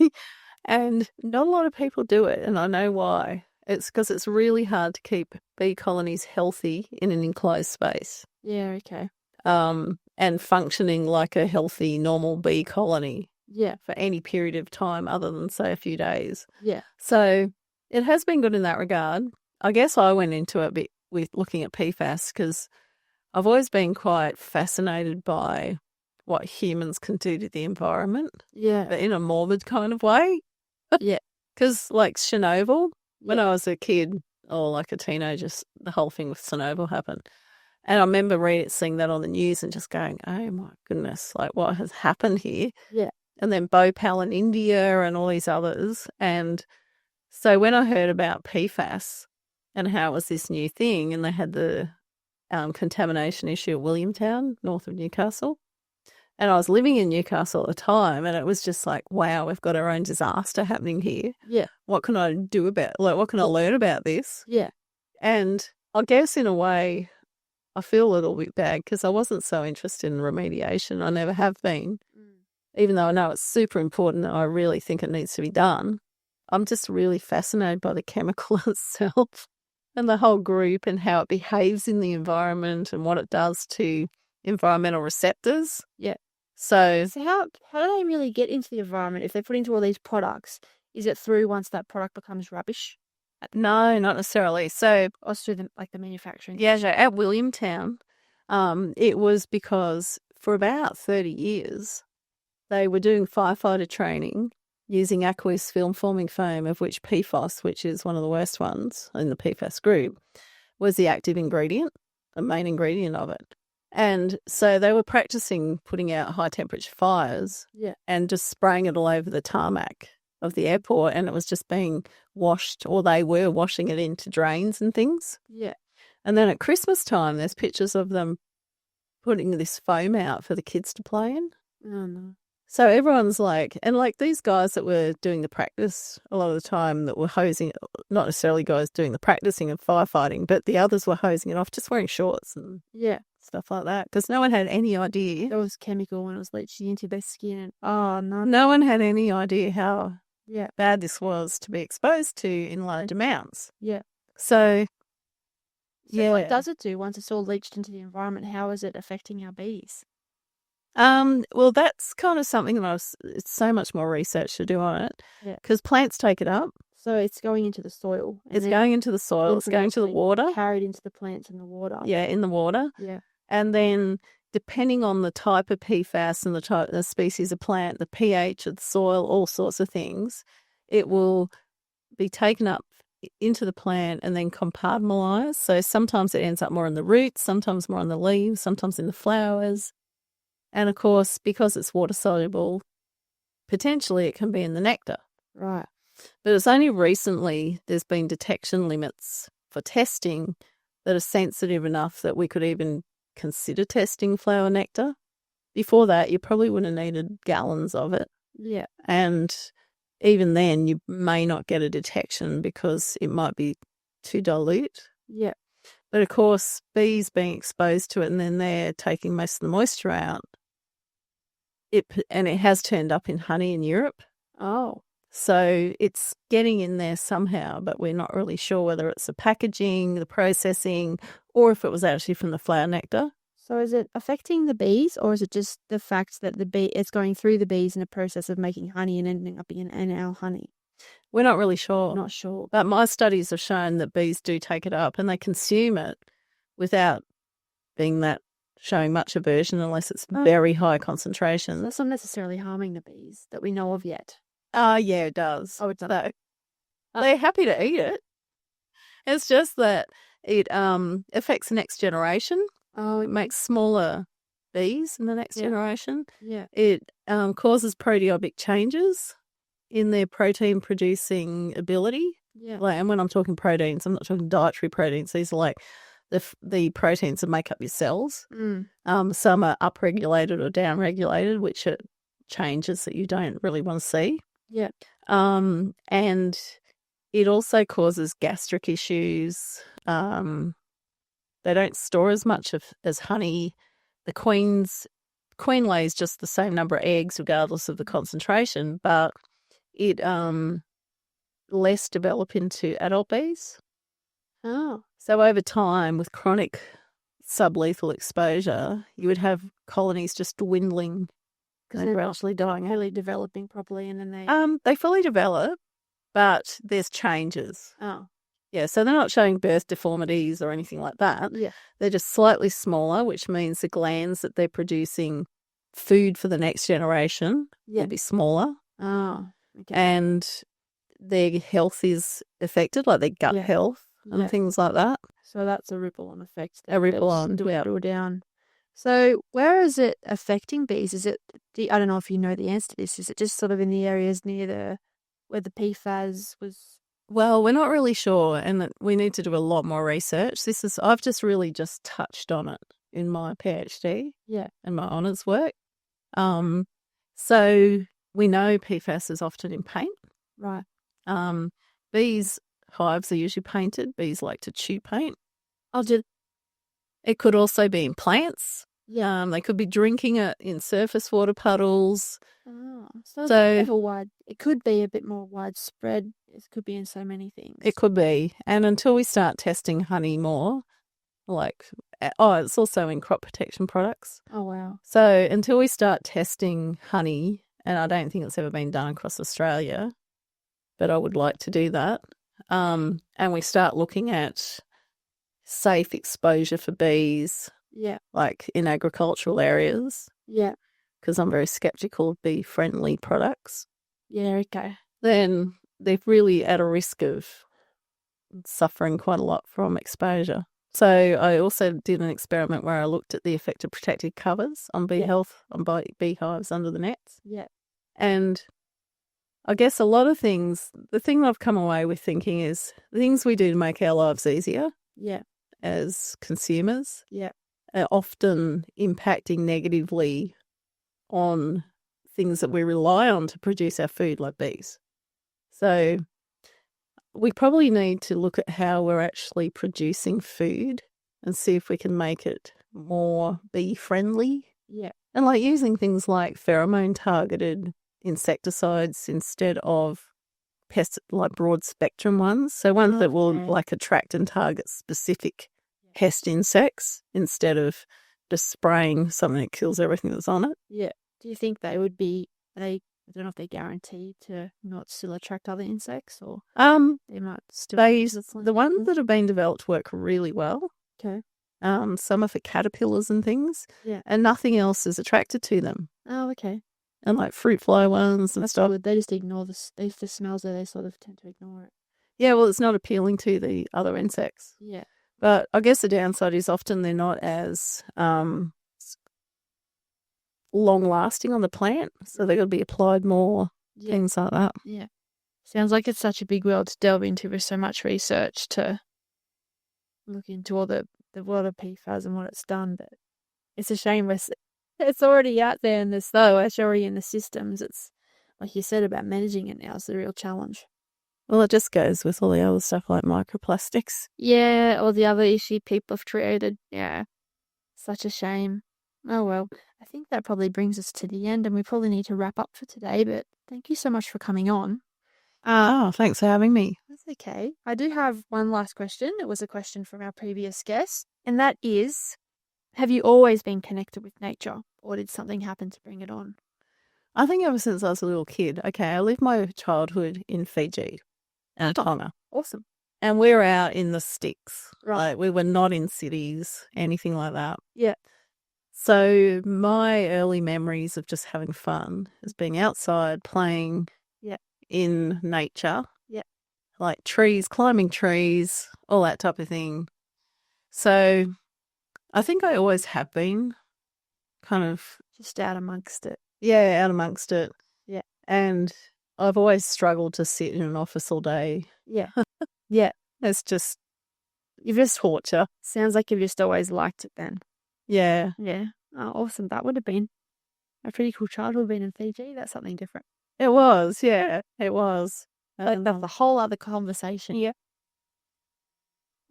Speaker 2: And not a lot of people do it, and I know why. It's because it's really hard to keep bee colonies healthy in an enclosed space.
Speaker 1: Yeah, okay.
Speaker 2: And functioning like a healthy, normal bee colony.
Speaker 1: Yeah.
Speaker 2: For any period of time other than, say, a few days.
Speaker 1: Yeah.
Speaker 2: So it has been good in that regard. I guess I went into it a bit with looking at PFAS because I've always been quite fascinated by what humans can do to the environment.
Speaker 1: Yeah.
Speaker 2: But in a morbid kind of way.
Speaker 1: Yeah.
Speaker 2: Because like Chernobyl, when I was a kid or like a teenager, the whole thing with Chernobyl happened. And I remember seeing that on the news and just going, oh my goodness, like what has happened here?
Speaker 1: Yeah.
Speaker 2: And then Bhopal in India and all these others. And so when I heard about PFAS and how it was this new thing, and they had the contamination issue at Williamtown, north of Newcastle, and I was living in Newcastle at the time, and it was just like, wow, we've got our own disaster happening here.
Speaker 1: Yeah.
Speaker 2: What can I do about it? Like, what can I learn about this?
Speaker 1: Yeah.
Speaker 2: And I guess in a way, I feel a little bit bad because I wasn't so interested in remediation. I never have been. Even though I know it's super important and I really think it needs to be done, I'm just really fascinated by the chemical itself and the whole group and how it behaves in the environment and what it does to environmental receptors.
Speaker 1: Yeah.
Speaker 2: So
Speaker 1: So how do they really get into the environment if they put into all these products? Is it through once that product becomes rubbish?
Speaker 2: no, not necessarily. So
Speaker 1: Or it's through the manufacturing?
Speaker 2: yeah, so at Williamtown, it was because for about 30 years they were doing firefighter training using aqueous film forming foam, of which PFAS, which is one of the worst ones in the PFAS group, was the active ingredient, the main ingredient of it. And so they were practicing putting out high temperature fires and just spraying it all over the tarmac of the airport, and it was just being washed, or they were washing it into drains and things.
Speaker 1: Yeah.
Speaker 2: And then at Christmas time, there's pictures of them putting this foam out for the kids to play in.
Speaker 1: Oh, no.
Speaker 2: So everyone's like, and like these guys that were doing the practice a lot of the time that were hosing, not necessarily guys doing the practicing of firefighting, but the others were hosing it off, just wearing shorts and stuff like that, because no one had any idea.
Speaker 1: It was chemical and it was leaching into their skin. And, oh, no.
Speaker 2: No one had any idea how bad this was to be exposed to in large amounts.
Speaker 1: Yeah.
Speaker 2: So
Speaker 1: what does it do once it's all leached into the environment? How is it affecting our bees?
Speaker 2: Well, that's kind of something that it's so much more research to do on it.
Speaker 1: Yeah.
Speaker 2: Because plants take it up.
Speaker 1: So it's going into the soil.
Speaker 2: It's going into the soil. It's going to the water.
Speaker 1: Carried into the plants and the water.
Speaker 2: Yeah, in the water.
Speaker 1: Yeah.
Speaker 2: And then depending on the type of PFAS and the species of plant, the pH of the soil, all sorts of things, it will be taken up into the plant and then compartmentalized. So sometimes it ends up more in the roots, sometimes more on the leaves, sometimes in the flowers. And of course, because it's water soluble, potentially it can be in the nectar.
Speaker 1: Right.
Speaker 2: But it's only recently there's been detection limits for testing that are sensitive enough that we could even consider testing flower nectar. Before that, you probably wouldn't have needed gallons of it.
Speaker 1: Yeah.
Speaker 2: And even then, you may not get a detection because it might be too dilute.
Speaker 1: Yeah.
Speaker 2: But of course, bees being exposed to it and then they're taking most of the moisture out. It has turned up in honey in Europe.
Speaker 1: Oh.
Speaker 2: So it's getting in there somehow, but we're not really sure whether it's the packaging, the processing, or if it was actually from the flower nectar.
Speaker 1: So is it affecting the bees, or is it just the fact that it's going through the bees in a process of making honey and ending up in our honey?
Speaker 2: We're not really sure.
Speaker 1: Not sure.
Speaker 2: But my studies have shown that bees do take it up and they consume it without showing much aversion unless it's very high concentrations.
Speaker 1: So that's not necessarily harming the bees that we know of yet.
Speaker 2: Yeah, it does.
Speaker 1: Oh, it does.
Speaker 2: So they're happy to eat it. It's just that it affects the next generation. Oh, it makes smaller bees in the next generation.
Speaker 1: Yeah.
Speaker 2: It causes proteobic changes in their protein producing ability.
Speaker 1: Yeah.
Speaker 2: And when I'm talking proteins, I'm not talking dietary proteins. These are like the proteins that make up your cells. Some are upregulated or downregulated, which are changes that you don't really want to see.
Speaker 1: Yeah.
Speaker 2: And it also causes gastric issues. They don't store as much as honey. The queen lays just the same number of eggs regardless of the concentration, but it less develop into adult bees.
Speaker 1: Oh.
Speaker 2: So over time, with chronic sublethal exposure, you would have colonies just dwindling because they're actually dying out.
Speaker 1: Fully developing properly, and then
Speaker 2: they fully develop, but there's changes.
Speaker 1: Oh.
Speaker 2: Yeah, so they're not showing birth deformities or anything like that.
Speaker 1: Yeah.
Speaker 2: They're just slightly smaller, which means the glands that they're producing food for the next generation will be smaller.
Speaker 1: Oh. Okay.
Speaker 2: And their health is affected, like their gut health and things like that.
Speaker 1: So that's a ripple-on effect.
Speaker 2: A ripple-on,
Speaker 1: down. So where is it affecting bees? Is it, I don't know if you know the answer to this, is it just sort of in the areas near where the PFAS was?
Speaker 2: Well, we're not really sure, and we need to do a lot more research. I've just really touched on it in my PhD and my honours work. So we know PFAS is often in paint.
Speaker 1: Right.
Speaker 2: Bees' hives are usually painted. Bees like to chew paint. It could also be in plants. Yeah. They could be drinking it in surface water puddles.
Speaker 1: Oh, so it could be a bit more widespread. It could be in so many things.
Speaker 2: It could be. And until we start testing honey more, like It's also in crop protection products.
Speaker 1: Oh, wow.
Speaker 2: So until we start testing honey, and I don't think it's ever been done across Australia, but I would like to do that, and we start looking at safe exposure for bees,
Speaker 1: Yeah.
Speaker 2: like in agricultural areas,
Speaker 1: Yeah.
Speaker 2: because I'm very skeptical of bee-friendly products,
Speaker 1: Yeah, okay.
Speaker 2: then they're really at a risk of suffering quite a lot from exposure. So I also did an experiment where I looked at the effect of protective covers on bee health, on beehives under the nets.
Speaker 1: Yeah.
Speaker 2: And I guess a lot of things, the thing that I've come away with thinking is the things we do to make our lives easier
Speaker 1: Yeah.
Speaker 2: as consumers
Speaker 1: Yeah.
Speaker 2: are often impacting negatively on things that we rely on to produce our food, like bees. So we probably need to look at how we're actually producing food and see if we can make it more bee friendly.
Speaker 1: Yeah.
Speaker 2: And like using things like pheromone targeted insecticides instead of like broad spectrum ones. So ones that will like attract and target specific pest insects instead of just spraying something that kills everything that's on it.
Speaker 1: Yeah. Do you think they would be, I don't know if they're guaranteed to not still attract other insects, or they might still.
Speaker 2: The ones that have been developed work really well.
Speaker 1: Okay.
Speaker 2: Some are for caterpillars and things.
Speaker 1: Yeah.
Speaker 2: And nothing else is attracted to them.
Speaker 1: Oh, okay.
Speaker 2: And like fruit fly ones and
Speaker 1: That's
Speaker 2: stuff.
Speaker 1: good. They just ignore the smells, there they sort of tend to ignore it.
Speaker 2: Yeah, well, it's not appealing to the other insects.
Speaker 1: Yeah.
Speaker 2: But I guess the downside is often they're not as long-lasting on the plant, so they've got to be applied more, things like that.
Speaker 1: Yeah. Sounds like it's such a big world to delve into with so much research to look into all the world of PFAS and what it's done, but it's a shame it's already out there in it's already in the systems. It's, like you said, about managing it now is the real challenge.
Speaker 2: Well, it just goes with all the other stuff like microplastics.
Speaker 1: Yeah, or the other issue people have created. Yeah. Such a shame. Oh, well, I think that probably brings us to the end, and we probably need to wrap up for today, but thank you so much for coming on.
Speaker 2: Thanks for having me.
Speaker 1: That's okay. I do have one last question. It was a question from our previous guest, and that is, have you always been connected with nature, or did something happen to bring it on?
Speaker 2: I think ever since I was a little kid. Okay, I lived my childhood in Fiji, in Tonga.
Speaker 1: Awesome.
Speaker 2: And we're out in the sticks.
Speaker 1: Right.
Speaker 2: Like, we were not in cities, anything like that.
Speaker 1: Yeah.
Speaker 2: So my early memories of just having fun is being outside, playing in nature.
Speaker 1: Yeah.
Speaker 2: Like trees, climbing trees, all that type of thing. So I think I always have been kind of
Speaker 1: just out amongst it.
Speaker 2: Yeah, out amongst it.
Speaker 1: Yeah.
Speaker 2: And I've always struggled to sit in an office all day.
Speaker 1: Yeah. Yeah.
Speaker 2: It's just, you've just torture.
Speaker 1: Sounds like you've just always liked it then.
Speaker 2: Yeah.
Speaker 1: Yeah. Oh, awesome. That would have been a pretty cool childhood being in Fiji. That's something different.
Speaker 2: It was, yeah. It was.
Speaker 1: Like that's a whole other conversation.
Speaker 2: Yeah.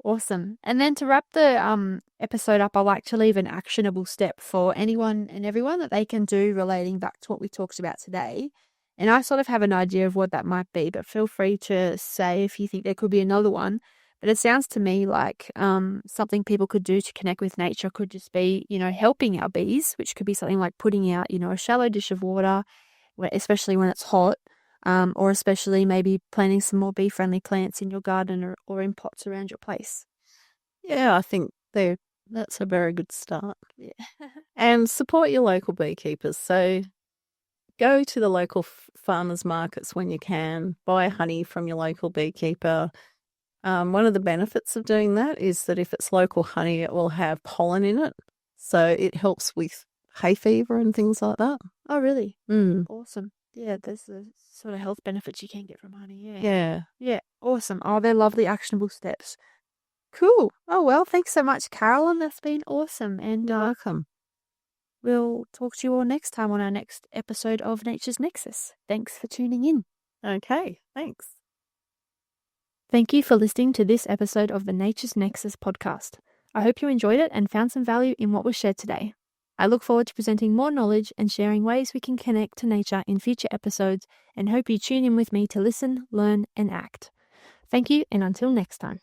Speaker 1: Awesome. And then to wrap the episode up, I like to leave an actionable step for anyone and everyone that they can do relating back to what we talked about today. And I sort of have an idea of what that might be, but feel free to say if you think there could be another one. But it sounds to me like something people could do to connect with nature could just be, helping our bees, which could be something like putting out, a shallow dish of water, especially when it's hot, or especially maybe planting some more bee-friendly plants in your garden or in pots around your place.
Speaker 2: Yeah, I think that's a very good start.
Speaker 1: Yeah.
Speaker 2: And support your local beekeepers. So go to the local farmers markets when you can, buy honey from your local beekeeper. One of the benefits of doing that is that if it's local honey, it will have pollen in it. So it helps with hay fever and things like that.
Speaker 1: Oh, really?
Speaker 2: Mm.
Speaker 1: Awesome. Yeah, there's the sort of health benefits you can get from honey. Yeah.
Speaker 2: Yeah.
Speaker 1: Yeah. Awesome. Oh, they're lovely actionable steps. Cool. Oh, well, thanks so much, Carolyn. That's been awesome. And
Speaker 2: You're welcome.
Speaker 1: We'll talk to you all next time on our next episode of Nature's Nexus. Thanks for tuning in.
Speaker 2: Okay. Thanks.
Speaker 1: Thank you for listening to this episode of the Nature's Nexus podcast. I hope you enjoyed it and found some value in what was shared today. I look forward to presenting more knowledge and sharing ways we can connect to nature in future episodes, and hope you tune in with me to listen, learn, and act. Thank you, and until next time.